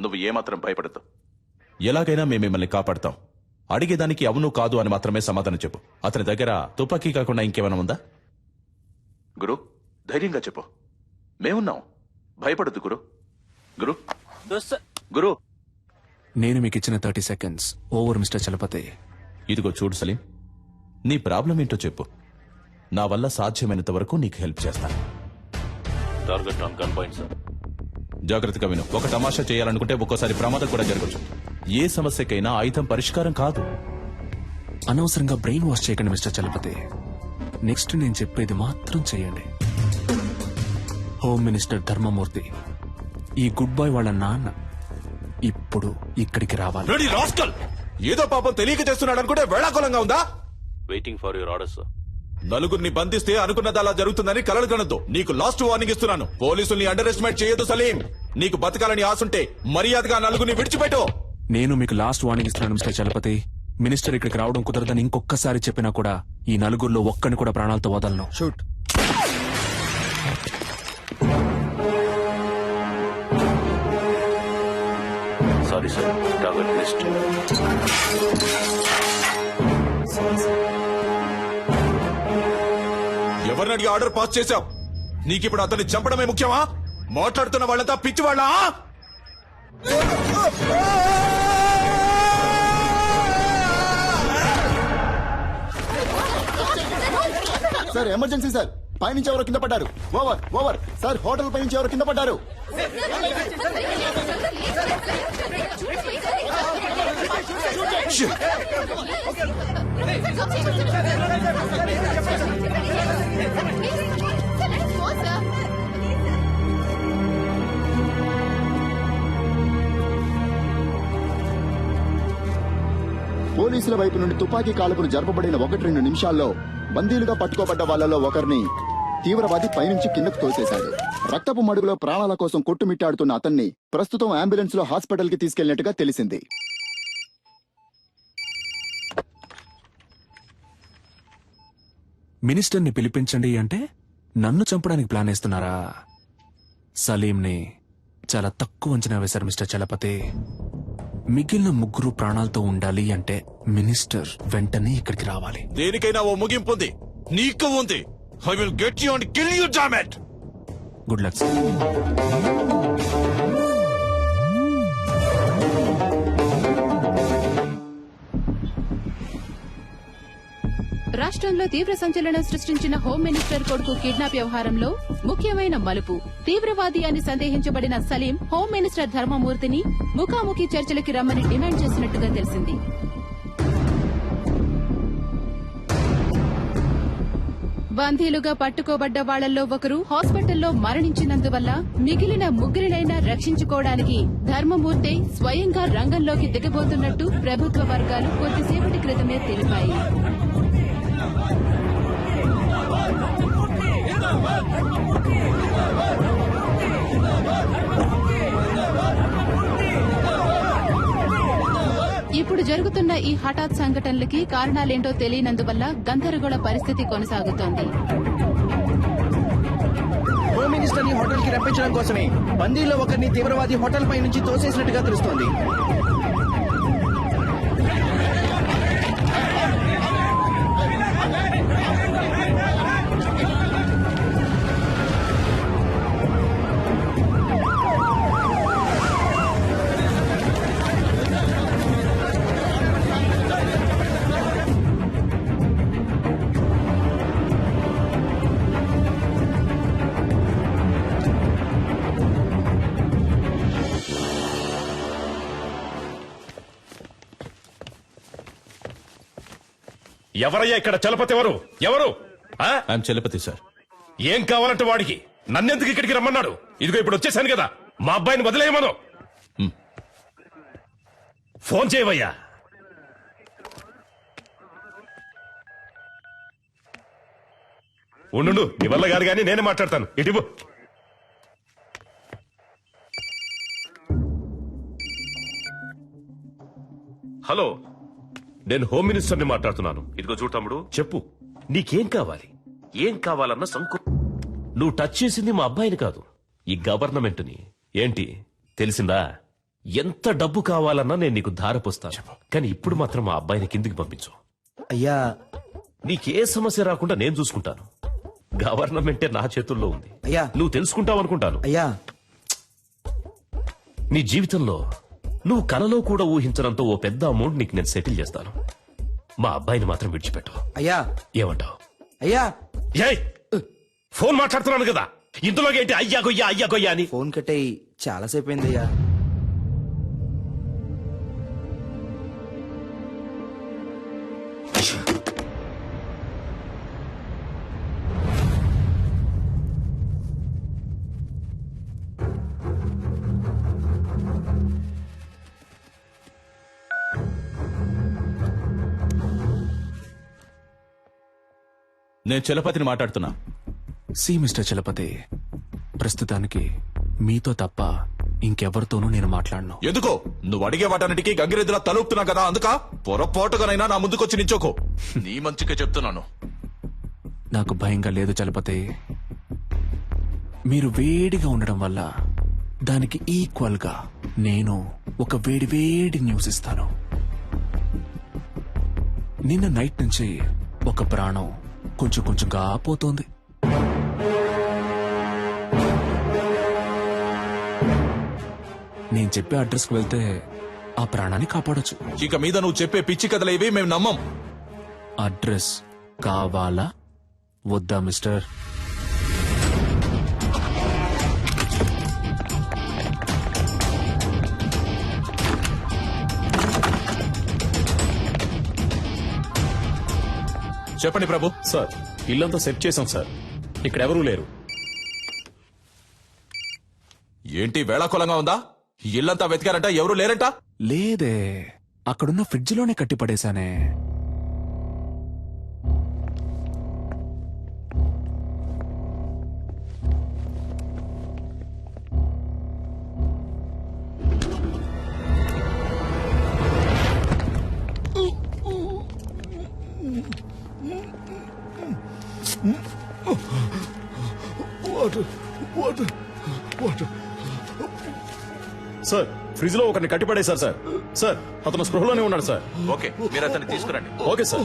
నువ్వు ఏమాత్రం భయపడద్దు. ఎలాగైనా మేము మిమ్మల్ని కాపాడతాం. అడిగేదానికి అవును కాదు అని మాత్రమే సమాధానం చెప్పు. అతని దగ్గర తుపాకీ కాకుండా ఇంకేమైనా ఉందా? గురు, ధైర్యంగా చెప్పు. మేమున్నాం. భయపడద్దు గురు. గురు గురు నేను మీకు ఇచ్చిన 30 seconds ఓవర్ మిస్టర్ చలపతి. ఇదిగో చూడు సలీం, నీ ప్రాబ్లం ఏంటో చెప్పు. నా వల్ల సాధ్యమైనంత వరకు నీకు హెల్ప్ చేస్తాను. Target on gun point sir. జాగ్రత్తగా విను. ఒక తమాషా చేయాలనుకుంటే ఒక్కోసారి ప్రమాదం కూడా జరగచ్చు. ఏ సమస్యకైనా ఆయుధం పరిష్కారం కాదు. అనవసరంగా బ్రెయిన్ వాష్ చేయకండి మిస్టర్ చలపతి. నెక్స్ట్ నేను చెప్పేది మాత్రం చేయండి. హోమ్ మినిస్టర్ ధర్మమూర్తి, ఈ గుడ్ బాయ్ వాళ్ళ నాన్న ఇప్పుడు ఇక్కడికి రావాలి. Ready rascal! ఏదో పాపం తెలియక చేస్తున్నాడు అనుకుంటే వేళాకులంగా ఉందా? Waiting for your order sir. నలుగురిని బంధిస్తే అనుకున్నది అలా జరుగుతుందని కలలు కనొద్దు. నీకు లాస్ట్ వార్నింగ్ ఇస్తున్నాను. పోలీసుల్ని అండర్ ఎస్టిమేట్ చేయొద్దు సలీం. నీకు బతకాలని ఆశుంటే మర్యాదగా నలుగురిని విడిచిపెట్టు. నేను మీకు లాస్ట్ వార్నింగ్ ఇస్తున్నాను మిస్టర్ చలపతి. మినిస్టర్ ఇక్కడికి రావడం కుదరదని ఇంకొకసారి చెప్పినా కూడా ఈ నలుగురిలో ఒక్కని కూడా ప్రాణాలతో వదలను. Shoot. Sorry sir, target list. ఎవరిని అడిగి ఆర్డర్ పాస్ చేశావు? నీకిప్పుడు అతన్ని చంపడమే ముఖ్యమా? మాట్లాడుతున్న వాళ్ళంతా పిచ్చి వాళ్ళ? Sir emergency sir. పైనుంచి ఎవరో కింద పడ్డారు. Over over sir. హోటల్ పైనుంచి ఎవరో కింద పడ్డారు. పోలీసుల వైపు నుండి తుపాకీ కాల్పులు జరపబడిన 1-2 నిమిషాల్లో బందీలుగా పట్టుకోబడ్డ వాళ్లలో ఒకరిని తీవ్రవాది పైనుంచి కిందకు తోసేశాడు. రక్తపు మడుగులో ప్రాణాల కోసం కొట్టుమిట్టాడుతున్న అతన్ని ప్రస్తుతం అంబులెన్స్ లో హాస్పిటల్ కి తీసుకెళ్లినట్టుగా తెలిసింది. మినిస్టర్ని పిలిపించండి అంటే నన్ను చంపడానికి ప్లాన్ వేస్తున్నారా? సలీంని చాలా తక్కువ అంచనా వేశారు మిస్టర్ చలపతి. మిగిలిన ముగ్గురు ప్రాణాలతో ఉండాలి అంటే మినిస్టర్ వెంటనే ఇక్కడికి రావాలి. దేనికైనా ఓ ముగింపు ఉంది. నీకు ఉంది. I will get you and kill you, damn it. Good luck sir. రాష్ట్ర రాష్ట్రంలో తీవ్ర సంచలనం సృష్టించిన హోం మినిస్టర్ కొడుకు కిడ్నాప్ వ్యవహారంలో ముఖ్యమైన మలుపు. తీవ్రవాది అని సందేహించబడిన సలీం హోం మినిస్టర్ ధర్మమూర్తిని ముఖాముఖి చర్చలకి రమ్మని డిమాండ్ చేసినట్టుగా తెలిసింది. బందీలుగా పట్టుకోబడ్డ వాళ్లలో ఒకరు హాస్పిటల్లో మరణించినందువల్ల మిగిలిన ముగ్గురినైనా రక్షించుకోవడానికి ధర్మమూర్తి స్వయంగా రంగంలోకి దిగబోతున్నట్టు ప్రభుత్వ వర్గాలు కొద్దిసేపటి క్రితమే తెలిపాయి. ఇప్పుడు జరుగుతున్న ఈ హఠాత్ సంఘటనలకి కారణాలేంటో తెలియనందువల్ల గందరగోళ పరిస్థితి కొనసాగుతోంది. హోమ్ మినిస్టర్ ని హోటల్ కి రప్పించడం కోసమే బందీలో ఒకరిని తీవ్రవాది హోటల్ పై నుంచి తోసేసినట్టుగా తెలుస్తోంది. ఎవరయ్యా ఇక్కడ చలపతి? ఎవరు ఎవరు? ఆ? I'm Chalapathi sir. ఏం కావాలంటే వాడికి? నన్నెందుకు ఇక్కడికి రమ్మన్నాడు? ఇదిగో ఇప్పుడు వచ్చేసాను కదా, మా అబ్బాయిని వదిలేయమను. ఫోన్ చేయవయ్యా. ఉండు, నీ వల్ల గారు గాని నేనే మాట్లాడతాను. ఇటు హలో, నేను హోమ్ మినిస్టర్ని మాట్లాడుతున్నాను. ఇదిగో చూడు తమ్ముడు, చెప్పు నీకేం కావాలి? ఏం కావాలన్న నువ్వు టచ్ చేసింది మా అబ్బాయిని కాదు, ఈ గవర్నమెంట్ని. ఏంటి తెలిసిందా? ఎంత డబ్బు కావాలన్నా నేను నీకు ధారపోస్తాను, కానీ ఇప్పుడు మాత్రం మా అబ్బాయిని కిందికి పంపించు. అయ్యా, నీకే సమస్య రాకుండా నేను చూసుకుంటాను. గవర్నమెంటే నా చేతుల్లో ఉంది. అయ్యా, నువ్వు తెలుసుకుంటావనుకుంటాను. అయ్యా, నీ జీవితంలో నువ్వు కలలో కూడా ఊహించడంతో ఓ పెద్ద అమౌంట్ నీకు నేను సెటిల్ చేస్తాను. మా అబ్బాయిని మాత్రం విడిచిపెట్టు. అయ్యా, ఏమంటావు? అయ్యా, ఏయ్, ఫోన్ మాట్లాడుతున్నాను కదా, ఇందులోకి ఏంటి అయ్యా గొయ్యా అయ్యా గొయ్యా అని? ఫోన్ కట్టయి చాలాసేపు అయిందయ్యా. నేను చలపతిని మాట్లాడుతున్నా. సి మిస్టర్ చలపతి, ప్రస్తుతానికి మీతో తప్ప ఇంకెవరితోనూ నేను మాట్లాడను. ఎందుకో? నువ్వు అడిగే వాటన్నిటికీ గంగిరెద్దులా తలుపుతున్నా కదా, అందుక పొరపాటుగానైనా నా ముందుకొచ్చి నించోకో. నీ మంచిగా చెప్తున్నాను. నాకు భయంగా లేదు చలపతి. మీరు వేడిగా ఉండడం వల్ల దానికి ఈక్వల్ గా నేను ఒక వేడి వేడి న్యూస్ ఇస్తాను. నిన్న నైట్ నుంచి ఒక ప్రాణం కొంచెం కొంచెంగా పోతోంది. నేను చెప్పే అడ్రస్కి వెళ్తే ఆ ప్రాణాన్ని కాపాడొచ్చు. ఇక మీద నువ్వు చెప్పే పిచ్చి కథలేవి మేము నమ్మం. అడ్రస్ కావాలా వద్దా మిస్టర్? చెప్పండి ప్రభు. సార్, ఇల్లంతా సెట్ చేశాం సార్. ఇక్కడ ఎవరూ లేరు. ఏంటి వేళాకోళంగా ఉందా? ఇల్లంతా వెతికారంట, ఎవరూ లేరంట? లేదే, అక్కడున్న ఫ్రిడ్జ్ లోనే కట్టిపడేశానే. సార్, ఫ్రిడ్జ్ లో ఒకరిని కట్టిపడేశారు సార్. సార్, అతను స్పృహలోనే ఉన్నాడు సార్. ఓకే, మీరు అతన్ని తీసుకురండి. Okay sir.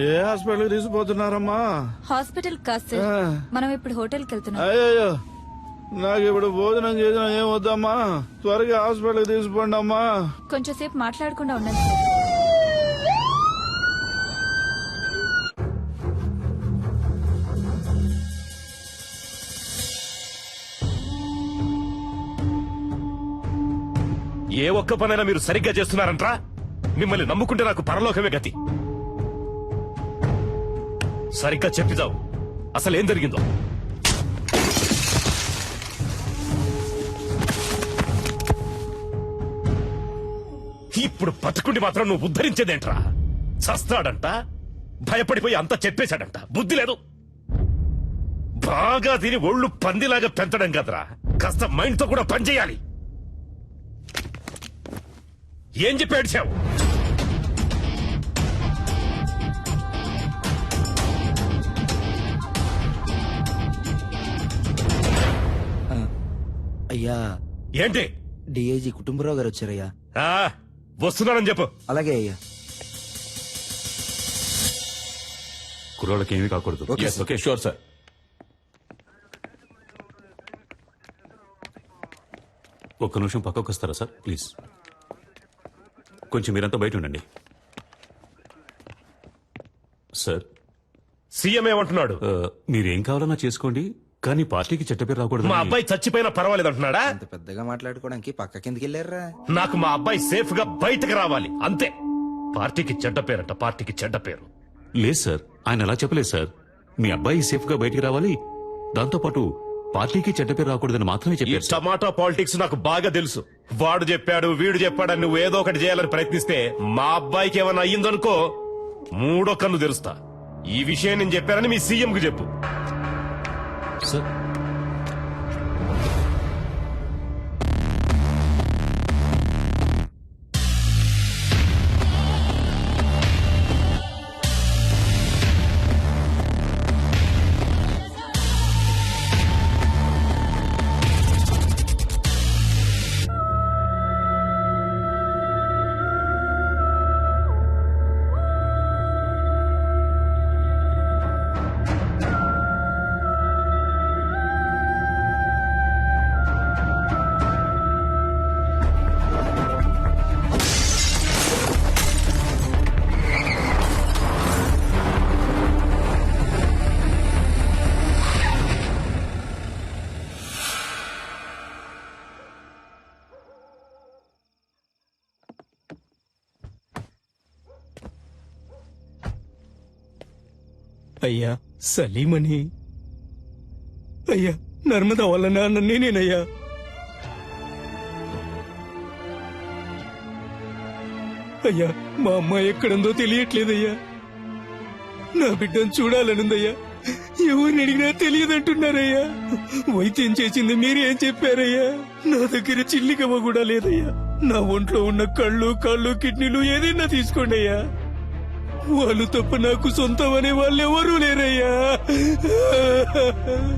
ఏ హాస్పిటల్ తీసుకుపోతున్నారమ్మా? హాస్పిటల్ కాదు సార్, మనం ఇప్పుడు హోటల్కి వెళ్తున్నాం. అయ్యో, నాకు ఇప్పుడు భోజనం చేసిన ఏం వద్దమ్మా, త్వరగా హాస్పిటల్కి తీసుకోండి అమ్మా. కొంచెం సేపు మాట్లాడకుండా ఉండండి సార్. ఏ ఒక్క పనైనా మీరు సరిగ్గా చేస్తున్నారంట్రా? మిమ్మల్ని నమ్ముకుంటే నాకు పరలోకమే గతి. సరిగ్గా చెప్పిదావు, అసలు ఏం జరిగిందో. ఇప్పుడు బతుకుండి మాత్రం నువ్వు ఉద్ధరించేదేంట్రా? చస్తాడంట, భయపడిపోయి అంతా చెప్పేశాడంట. బుద్ధి లేదు. బాగా తిని ఒళ్ళు పందిలాగా పెంచడం కదరా, కాస్త మైండ్ తో కూడా పనిచేయాలి. ఏం చెప్పి ఏడ్చావు? అయ్యా, ఏంటి? డిఐజీ కుటుంబరావు గారు వచ్చారయ్యా. వస్తున్నానని చెప్పు. అలాగే అయ్యా. కుర్రాళ్ళకి ఏమీ కాకూడదు. Okay sure sir. ఒక్క నిమిషం పక్కకు వస్తారా సార్ ప్లీజ్? కొంచెం మీరంతా బయట ఉండండి. సార్, సీఎం ఏమంటున్నాడు? మీరేం కావాలన్నా చేసుకోండి, కానీ పార్టీకి చెడ్డ పేరు రాకూడదు. మా అబ్బాయి చచ్చిపోయినా పర్వాలేదు అంటున్నాడా? అంత పెద్దగా మాట్లాడుకోవడానికి పక్క కిందకి వెళ్ళారా? నాకు మా అబ్బాయి సేఫ్ గా బయటకు రావాలి అంతే. పార్టీకి చెడ్డ పేరంట, పార్టీకి చెడ్డ పేరు. లేదు సార్, ఆయన అలా చెప్పలేదు సార్. మీ అబ్బాయి సేఫ్ గా బయటికి రావాలి, దాంతో పాటు పార్టీకి చెడ్డ పేరు రాకూడదని మాత్రమే ఈ చెప్పారు. టమాటా పాలిటిక్స్ నాకు బాగా తెలుసు. వాడు చెప్పాడు, వీడు చెప్పాడని నువ్వు ఏదో ఒకటి చేయాలని ప్రయత్నిస్తే మా అబ్బాయికి ఏమైనా అయ్యిందనుకో మూడో కన్ను తెరుస్తా. ఈ విషయం నేను చెప్పానని మీ సీఎం కు చెప్పు. సార్, అయ్యా సలీమని, అయ్యా నర్మద వాళ్ళ నాన్న నేనేనయ్యా. అయ్యా మా అమ్మాయి ఎక్కడుందో తెలియట్లేదయ్యా. నా బిడ్డను చూడాలనుందయ్యా. ఎవరిని అడిగినా తెలియదంటున్నారయ్యా. వైద్యం చేసింది మీరేం చెప్పారయ్యా? నా దగ్గర చిల్లికమ్మ కూడా లేదయ్యా. నా ఒంట్లో ఉన్న కళ్ళు, కాళ్ళు, కిడ్నీలు ఏదైనా తీసుకోండి అయ్యా. వాళ్ళు తప్ప నాకు సొంతం అనే వాళ్ళు ఎవరూ లేరయ్యా.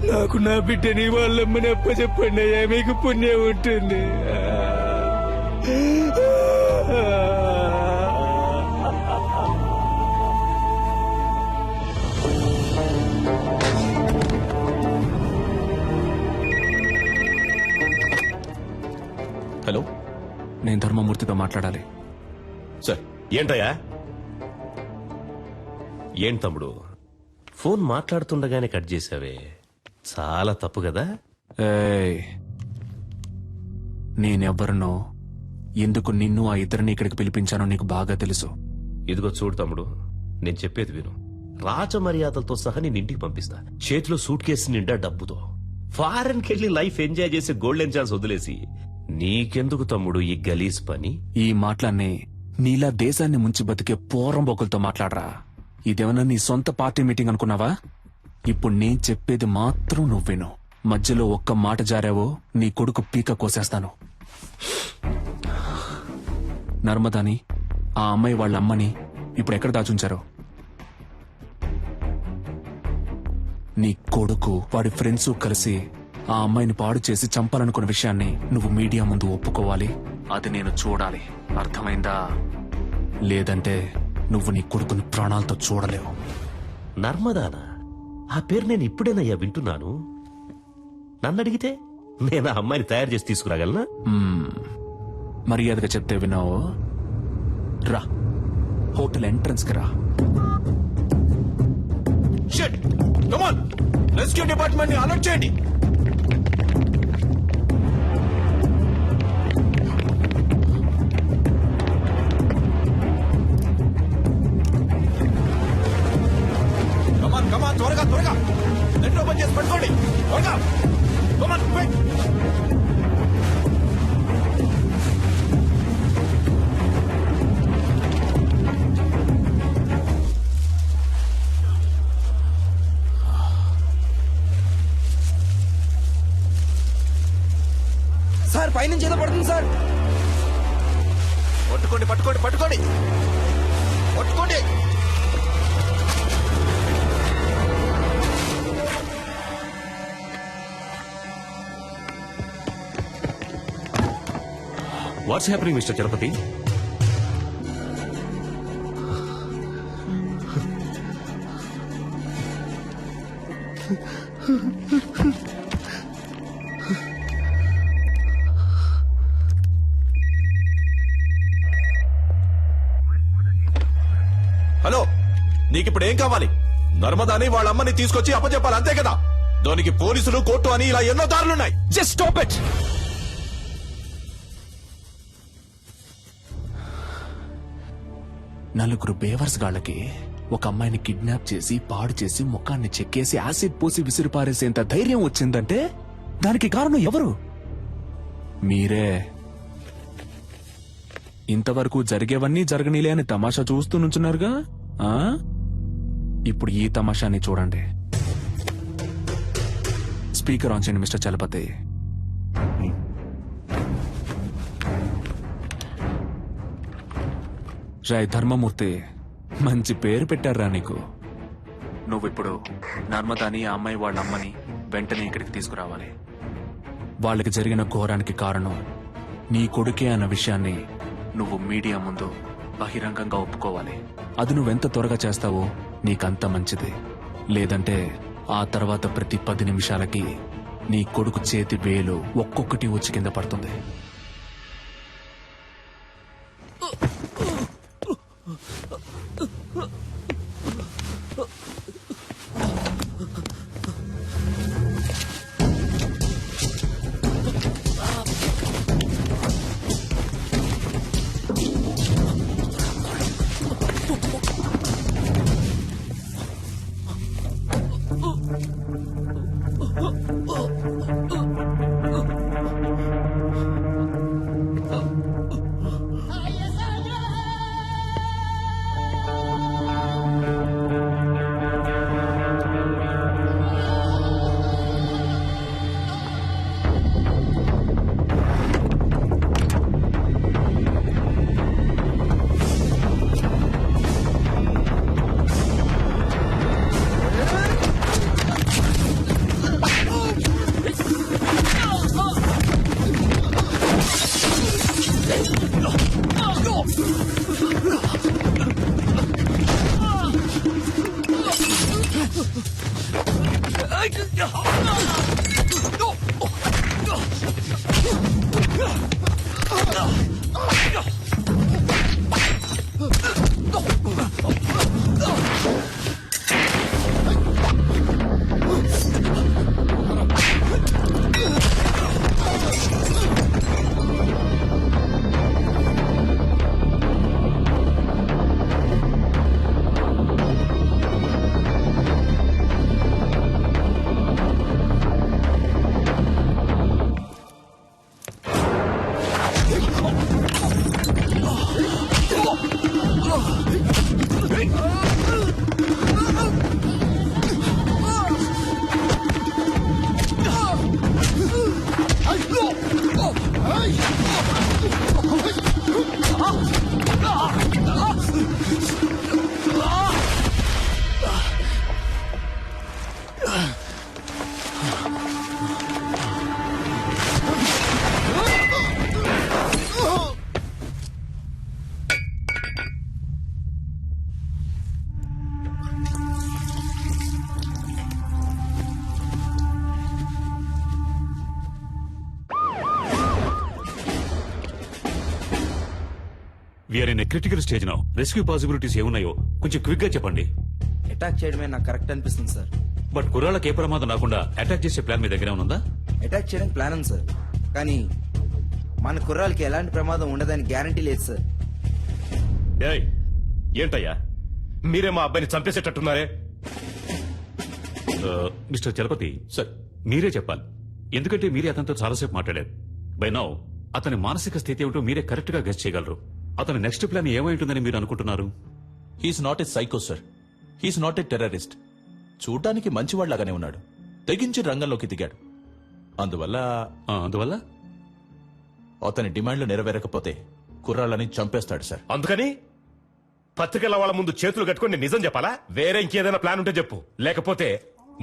నాకు నా బిడ్డని వాళ్ళమ్మని అప్పచెప్పండి అయ్యా, మీకు పుణ్యం ఉంటుంది. హలో, నేను ధర్మమూర్తితో మాట్లాడాలి. సార్. ఏంటయ్యా? ఏం తమ్ముడు, ఫోన్ మాట్లాడుతుండగానే కట్ చేసావే, చాలా తప్పు కదా? ఏయ్, నేనెవ్వరినో, ఎందుకు నిన్ను ఆ ఇద్దరిని ఇక్కడికి పిలిపించానో నీకు బాగా తెలుసు. ఇదిగో చూడు తమ్ముడు, నేను చెప్పేది విను. రాజమర్యాదలతో సహా నేను ఇంటికి పంపిస్తా, చేతిలో సూట్ కేసు నిండా డబ్బుతో. ఫారెన్ కెళ్లి లైఫ్ ఎంజాయ్ చేసే గోల్డెన్ ఛాన్స్ వదిలేసి నీకెందుకు తమ్ముడు ఈ గలీజ్ పని? ఈ మాటలన్నీ నీలా దేశాన్ని ముంచి బతికే పోరంబోకులతో మాట్లాడరా. ఇదేమన్నా నీ సొంత పార్టీ మీటింగ్ అనుకున్నావా? ఇప్పుడు నేను చెప్పేది మాత్రం నువ్వు విను. మధ్యలో ఒక్క మాట జారావో నీ కొడుకు పీక కోసేస్తాను. నర్మదాని, ఆ అమ్మాయి వాళ్ళ అమ్మని ఇప్పుడు ఎక్కడ దాచుంచారో? నీ కొడుకు వాడి ఫ్రెండ్స్ కలిసి ఆ అమ్మాయిని పాడు చేసి చంపాలనుకున్న విషయాన్ని నువ్వు మీడియా ముందు ఒప్పుకోవాలి. అది నేను చూడాలి, అర్థమైందా? లేదంటే నువ్వు నీ కొడుకుని ప్రాణాలతో చూడలేవు. నర్మదానా? ఆ పేరు నేను ఇప్పుడేనయ్యా వింటున్నాను. నన్ను అడిగితే నేను ఆ అమ్మాయిని తయారు చేసి తీసుకురాగలనా? మర్యాదగా చెప్తే విన్నావు. రా, హోటల్ ఎంట్రన్స్ కి రా. Shit come on rescue department ని అలర్ట్ చేయండి. కమాన్ త్వరగా త్వరగా నెట్ ఓపెన్ చేసి పట్టుకోండి త్వరగా. Come on quick. సార్ పైనుంచి ఏదో పడుతుంది సార్. పట్టుకోండి పట్టుకోండి పట్టుకోండి పట్టుకోండి. What's happening mister Chalapathi? Hello, నీకిప్పుడు ఏం కావాలి? నర్మదాని వాళ్ళ అమ్మని తీసుకొచ్చి అప్పచెప్పాలి అంతే కదా? దానికి పోలీసులు కోర్టు అని ఇలా ఎన్నో దారులున్నాయి. Just stop it. నలుగురు బేవర్స్ గాళ్ళకి ఒక అమ్మాయిని కిడ్నాప్ చేసి పాడు చేసి ముఖాన్ని చెక్కేసి యాసిడ్ పోసి విసిరిపారేసేంత ధైర్యం వచ్చిందంటే దానికి కారణం ఎవరు? మీరే. ఇంతవరకు జరిగేవన్నీ జరగనీలే అని తమాషా చూస్తూ నుంచున్నారుగా. ఆ? ఇప్పుడు ఈ తమాషాని చూడండి. స్పీకర్ ఆన్ చేయండి మిస్టర్ చలపతి. రాయ్ ధర్మమూర్తి, మంచి పేరు పెట్టారా నీకు. నువ్విప్పుడు నర్మదాని ఆ అమ్మాయి వాళ్ళ అమ్మని వెంటనే ఇక్కడికి తీసుకురావాలి. వాళ్ళకి జరిగిన ఘోరానికి కారణం నీ కొడుకే అన్న విషయాన్ని నువ్వు మీడియా ముందు బహిరంగంగా ఒప్పుకోవాలి. అది నువ్వెంత త్వరగా చేస్తావో నీకంత మంచిది. లేదంటే ఆ తర్వాత ప్రతి 10 నిమిషాలకి నీ కొడుకు చేతి వేలు ఒక్కొక్కటి వచ్చి కింద పడుతుంది. We're in critical stage now. Rescue possibilities ఏమున్నాయో కొంచెం క్విక్ గా చెప్పండి. అటాక్ చేయడమే నాకు కరెక్ట్ అనిపిస్తుంది సార్. బట్ కుర్రాళ్ళకి ఏ ప్రమాదం రాకుండా అటాక్ చేసే ప్లాన్ మీ దగ్గర ఉందా? అటాక్ చేయడానికి ప్లాన్ ఉంది సార్, కానీ మన కుర్రాలకి ఎలాంటి ప్రమాదం ఉండదని గ్యారంటీ లేదు సార్. ఏయ్, ఏంటయ్యా మీరే మా అబ్బాయిని చంపేసేటట్టున్నారే? మిస్టర్ చలపతి సార్, మీరే చెప్పాలి. ఎందుకంటే మీరే అతనితో చాలాసేపు మాట్లాడారు. బై నౌ అతని మానసిక స్థితి ఏమిటో మీరే కరెక్ట్ గా గెస్ చేయగలరు. అతని నెక్స్ట్ ప్లాన్ ఏమై ఉంటుందని మీరు అనుకుంటున్నారు? He's not a psycho sir, he's not a terrorist. చూడ్డానికి మంచివాళ్లాగానే ఉన్నాడు, తెగించి రంగంలోకి దిగాడు. అందువల్ల అతని డిమాండ్లు నెరవేరకపోతే కుర్రాళ్ళని చంపేస్తాడు సార్. అందుకని పత్రికల వాళ్ళ ముందు చేతులు కట్టుకొని నేను నిజం చెప్పాలా? వేరే ఇంకేదైనా ప్లాన్ ఉంటే చెప్పు, లేకపోతే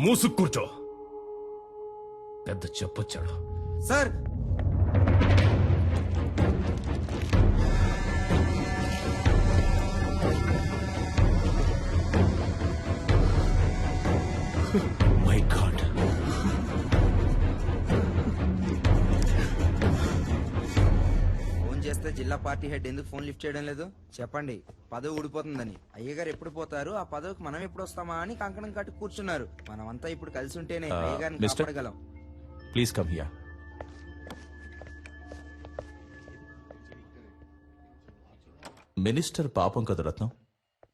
మూసుకు కూర్చో. పెద్ద చెప్పొచ్చాడు సార్. మై గాడ్, ఫోన్ చేస్తే జిల్లా పార్టీ హెడ్ ఎందుకు ఫోన్ లిఫ్ట్ చేయడం లేదు చెప్పండి. పదవి ఊడిపోతుందని. అయ్యగారు ఎప్పుడు పోతారు, ఆ పదవికి మనం ఎప్పుడు వస్తామా అని కంకణం కట్టి కూర్చున్నారు. మనమంతా ఇప్పుడు కలిసి ఉంటేనే అయ్యగారిని మిస్టర్, కాపాడగలం. Please come here. మినిస్టర్ పాపం కదా రత్నం.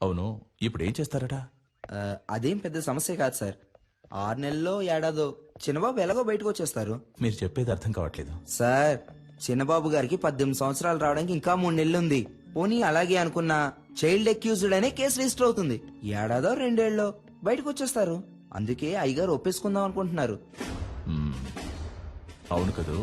అవును, ఇప్పుడు ఏం చేస్తారట? అదేం పెద్ద సమస్య కాదు సార్. 6 నెలల్లో ఏడాదో చిన్నబాబు ఎలాగో బయటకు వచ్చేస్తారు. మీరు చెప్పేది అర్థం కావట్లేదు సార్. చిన్నబాబు గారికి 18 సంవత్సరాలు రావడానికి ఇంకా 3 నెలలు ఉంది. పోనీ అలాగే అనుకున్నా చైల్డ్ అక్యూజ్డ్ అనే కేసు రిజిస్టర్ అవుతుంది. ఏడాదో 2 ఏళ్ళలో బయటకు వచ్చేస్తారు. అందుకే అయ్యగారు ఒప్పేసుకుందాం అనుకుంటున్నారు. అవును కదూ?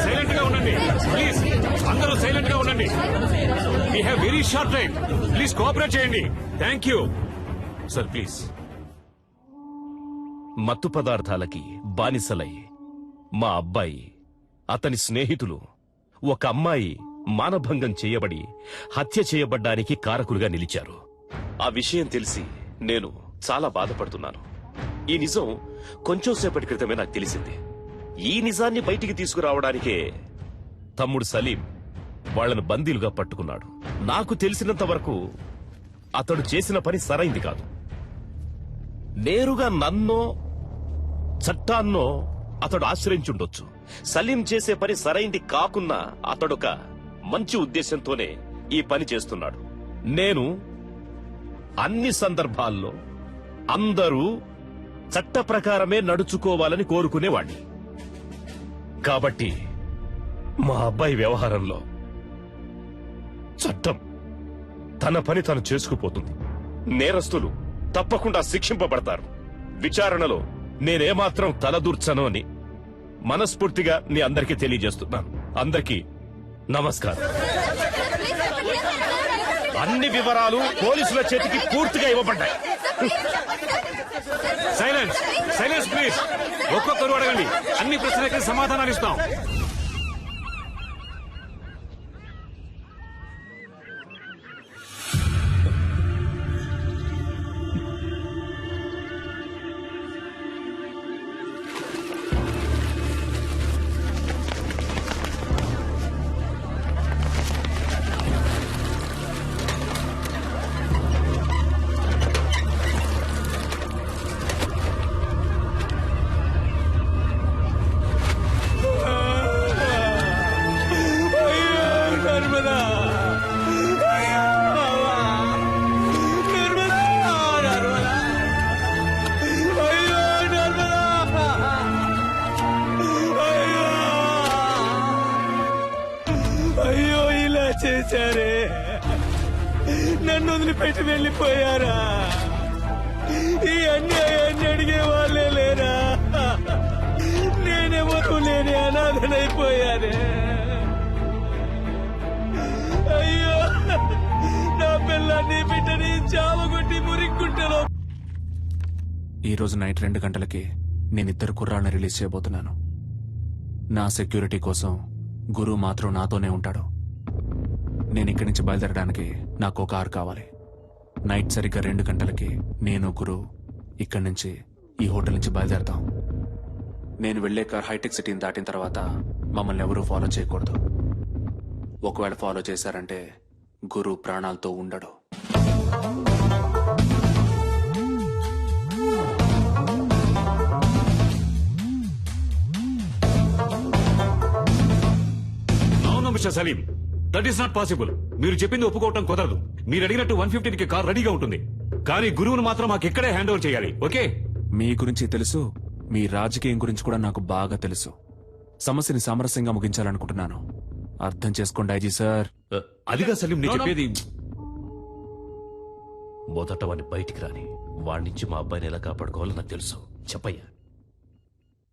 సైలెంట్ గా ఉండండి ప్లీజ్. అందరూ సైలెంట్ గా ఉండండి. We have very short time. Please cooperate చేయండి. Thank you sir. ప్లీజ్. మత్తు పదార్థాలకి బానిసలై మా అబ్బాయి, అతని స్నేహితులు, ఒక అమ్మాయి మానభంగం చేయబడి హత్య చేయబడ్డానికి కారకులుగా నిలిచారు. ఆ విషయం తెలిసి నేను చాలా బాధపడుతున్నాను. ఈ నిజం కొంచెం సేపటి క్రితమే నాకు తెలిసింది. ఈ నిజాన్ని బయటికి తీసుకురావడానికే తమ్ముడు సలీం వాళ్లను బందీలుగా పట్టుకున్నాడు. నాకు తెలిసినంత వరకు అతడు చేసిన పని సరైంది కాదు. నేరుగా నన్నో చట్టాన్నో అతడు ఆశ్రయించుండొచ్చు. సలీం చేసే పని సరైంది కాకున్నా అతడొక మంచి ఉద్దేశంతోనే ఈ పని చేస్తున్నాడు. నేను అన్ని సందర్భాల్లో అందరూ చట్ట ప్రకారమే నడుచుకోవాలని కోరుకునేవాణ్ణి. కాబట్టి మా అబ్బాయి వ్యవహారంలో చట్టం తన పని తను చేసుకుపోతుంది. నేరస్తులు తప్పకుండా శిక్షింపబడతారు. విచారణలో నేనేమాత్రం తలదూర్చను అని మనస్ఫూర్తిగా మీ అందరికీ తెలియజేస్తున్నాను. అందరికీ నమస్కారం. అన్ని వివరాలు పోలీసుల చేతికి పూర్తిగా ఇవ్వబడ్డాయి. Silence, silence please. ఒక్కొక్కరు అడగండి. అన్ని ప్రశ్నలకి సమాధానాలు ఇస్తాం. అయ్యో, ఇలా చేశారే, నన్ను వదిలిపెట్టి వెళ్ళిపోయారా? ఈ అన్యాయాన్ని అడిగే వాళ్ళే లేరా? నేనెవరూ లేని అనాథనైపోయానే. అయ్యో, నా పిల్లని బిడ్డని చావగొట్టి మురిక్కుంటలో. ఈ రోజు నైట్ 2 గంటలకి నేనిద్దరు కుర్రాళ్ళని రిలీజ్ చేయబోతున్నాను. నా సెక్యూరిటీ కోసం గురు మాత్రం నాతోనే ఉంటాడు. నేను ఇక్కడి నుంచి బయలుదేరడానికి నాకు ఒక కారు కావాలి. నైట్ సరిగ్గా 2 గంటలకి నేను గురు ఇక్కడి నుంచి ఈ హోటల్ నుంచి బయలుదేరతాం. నేను వెళ్లే కార్ హైటెక్ సిటీని దాటిన తర్వాత మమ్మల్ని ఎవరూ ఫాలో చేయకూడదు. ఒకవేళ ఫాలో చేశారంటే గురు ప్రాణాలతో ఉండడు. అవును mister Salim, that is not possible. మీరు చెప్పింది ఒప్పుకోవటం కుదరదు. మీరు అడిగినట్టు 115కి కార్ రెడీగా ఉంటుంది, కానీ గురువును మాత్రం మాకు ఇక్కడే హ్యాండ్ ఓవర్ చేయాలి. ఓకే? మీ గురించి తెలుసు, మీ రాజకీయం గురించి కూడా నాకు బాగా తెలుసు. సమస్యని సామరస్యంగా ముగించాలనుకుంటున్నాను. అర్థం చేసుకోండి ఐజీ సార్. అదిగా సలీం నేను చెప్పేది. మొదట వాడిని బయటికి రాని, వాడి నుంచి మా అబ్బాయిని ఎలా కాపాడుకోవాలో నాకు తెలుసు. చెప్పయ్యా.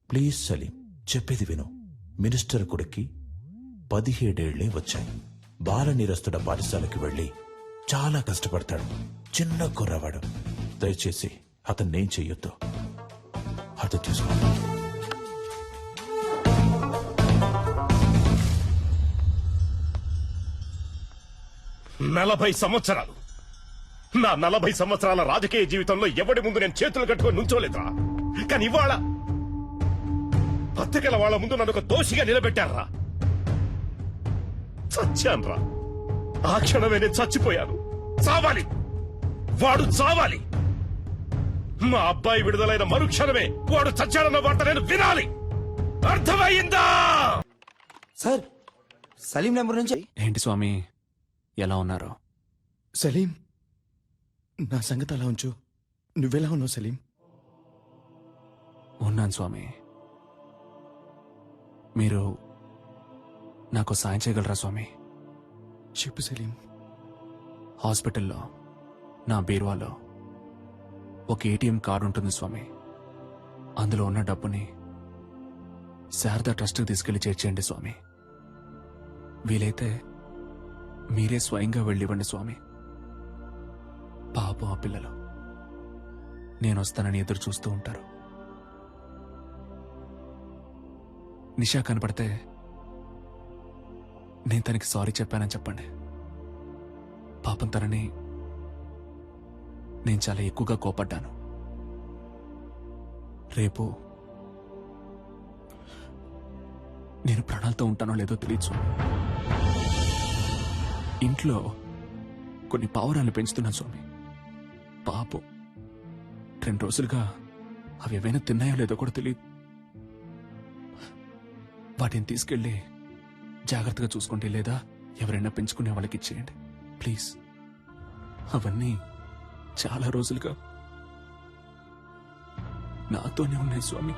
ప్లీజ్ సలీం, చెప్పేది విను. మినిస్టర్ కొడుక్కి 17 ఏళ్లే వచ్చాయి. బాల నిరస్తుడ పాఠశాలకు వెళ్లి చాలా కష్టపడతాడు. చిన్న కుర్రవాడు. దయచేసి అతన్నేం చెయ్యొద్దు. అర్థం చేసుకో. 40 సంవత్సరాలు, నా 40 సంవత్సరాల రాజకీయ జీవితంలో ఎవడి ముందు నేను చేతులు కట్టుకొని నుంచోలేదురా. కానీ ఇవాళ పత్రికల వాళ్ళ ముందు నన్ను ఒక దోషిగా నిలబెట్టారా. చచ్చాన్రా. ఆ క్షణమే నేను చచ్చిపోయాను. చావాలి, వాడు చావాలి. మా అబ్బాయి విడుదలైన మరుక్షణమే వాడు చచ్చాడన్న వార్త నేను వినాలి. అర్థమయ్యిందా? సార్, సలీం నెంబర్ నుంచి ఏంటి స్వామి, ఎలా ఉన్నారు? సలీం, నా సంగతి అలా ఉంచు. నువ్వెలా ఉన్నావు సలీం? ఉన్నాను స్వామి. మీరు నాకు సాయం చేయగలరా స్వామి? చెప్పు సలీం. హాస్పిటల్లో నా బీరువాలో ఒక ఏటీఎం కార్డు ఉంటుంది స్వామి. అందులో ఉన్న డబ్బుని శారదా ట్రస్ట్కి తీసుకెళ్లి చేర్చేయండి స్వామి. వీలైతే మీరే స్వయంగా వెళ్ళివ్వండి స్వామి. పాపం ఆ పిల్లలు నేను వస్తానని ఎదురు చూస్తూ ఉంటారు. నిషా కనపడితే నేను తనకి సారీ చెప్పానని చెప్పండి. పాపం తనని నేను చాలా ఎక్కువగా కోపడ్డాను. రేపు నేను ప్రాణాలతో ఉంటానో లేదో తెలియదు స్వామి. ఇంట్లో కొన్ని పావురాలు పెంచుతున్నాను స్వామి. పాపం 2 రోజులుగా అవి ఏవైనా తిన్నాయో లేదో కూడా తెలియదు. వాటిని తీసుకెళ్లి జాగ్రత్తగా చూసుకుంటే, లేదా ఎవరైనా పెంచుకునే వాళ్ళకి ఇచ్చేయండి ప్లీజ్. అవన్నీ చాలా రోజులుగా నాతోనే ఉన్నాయి స్వామి.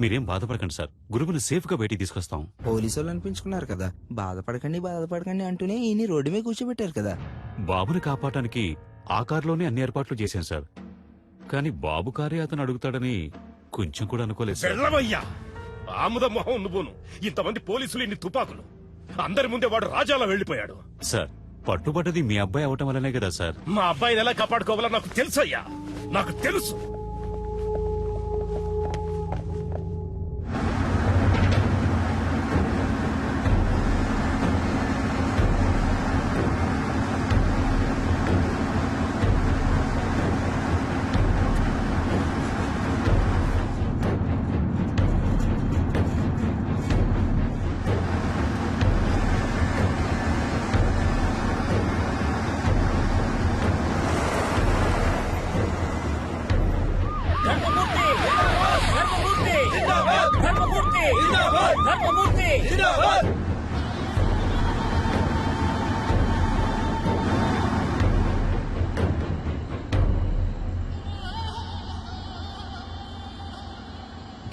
మీరేం బాధపడకండి సార్, గురువుని సేఫ్ గా బయటికి తీసుకొస్తాం. పోలీసు వాళ్ళు అనిపించుకున్నారు కదా, బాధపడకండి అంటూనే ఈయన రోడ్డు మీద కూర్చోబెట్టారు కదా. బాబుని కాపాడటానికి ఆ కారులోనే అన్ని ఏర్పాట్లు చేశాను సార్. కానీ బాబు కారే అతను అడుగుతాడని కొంచెం కూడా అనుకోలేదు సార్. వెళ్ళవయ్యా, ఆముద మొహం నువ్వును. ఇంతమంది పోలీసులు, ఇన్ని తుపాకులు, అందరి ముందే వాడు రాజాలా వెళ్లిపోయాడు. సార్, పట్టుబడ్డది మీ అబ్బాయి అవటం వల్లనే కదా సార్. మా అబ్బాయిని ఎలా కాపాడుకోవాలో నాకు తెలుసయ్యా, నాకు తెలుసు.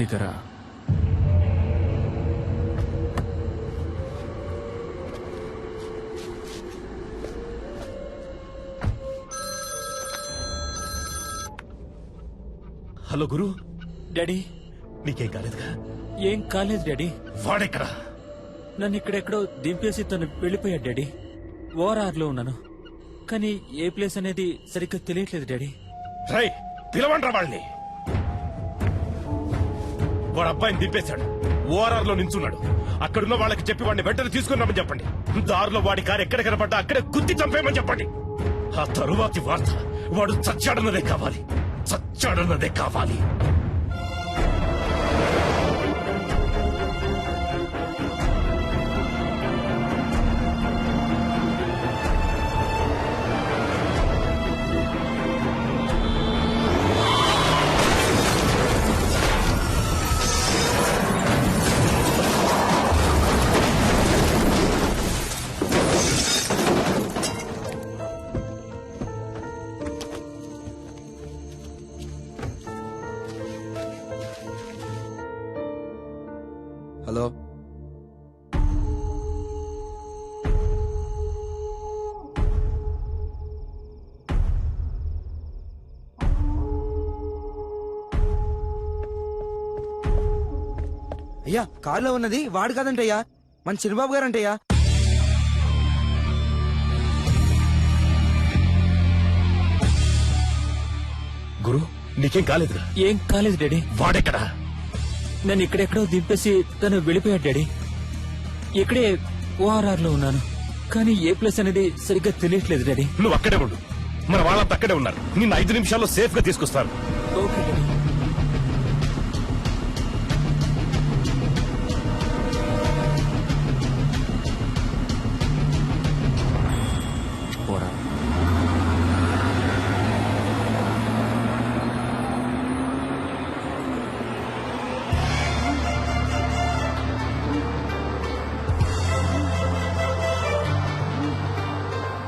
దిగరా. హలో గురు. డాడీ, నీకేం కాలేదుగా? ఏం కాలేదు డాడీ. వాడెక్కడ? నన్ను ఇక్కడెక్కడో దింపేసి తను వెళ్ళిపోయాడు డాడీ. ఓఆర్ఆర్ లో ఉన్నాను, కానీ ఏ ప్లేస్ అనేది సరిగ్గా తెలియట్లేదు డాడీ. రై, పిలవండ్రా వాళ్ళని. వాడు అబ్బాయిని దింపేశాడు, ఓఆర్ఆర్ లో నించున్నాడు. అక్కడున్న వాళ్ళకి చెప్పి వాడిని వెంటనే తీసుకుని రమ్మని చెప్పండి. దారిలో వాడి కారు ఎక్కడ కనపడ్డా అక్కడే గుద్ది చంపేయమని చెప్పండి. ఆ తరువాతి వార్త వాడు చచ్చాడన్నదే కావాలి, చచ్చాడన్నదే కావాలి. హలో, అయ్యా కారులో ఉన్నది వాడు కాదంటయ్యా, మన చిన్నబాబు గారంటయ్యా. గురు, నీకేం కాలేదుగా? ఏం కాలేదు డాడీ. వాడెక్కడా? నన్ను ఇక్కడెక్కడో దింపేసి తను వెళ్ళిపోయాడు డాడీ. ఇక్కడే ఓఆర్ఆర్ లో ఉన్నాను, కానీ ఏ ప్లేస్ అనేది సరిగ్గా తెలియట్లేదు డాడీ. నువ్వు అక్కడే ఉండు, మన వాళ్ళంతా అక్కడే ఉన్నారు. నిన్ను 5 నిమిషాల్లో సేఫ్ గా తీసుకొస్తాను. Okay daddy.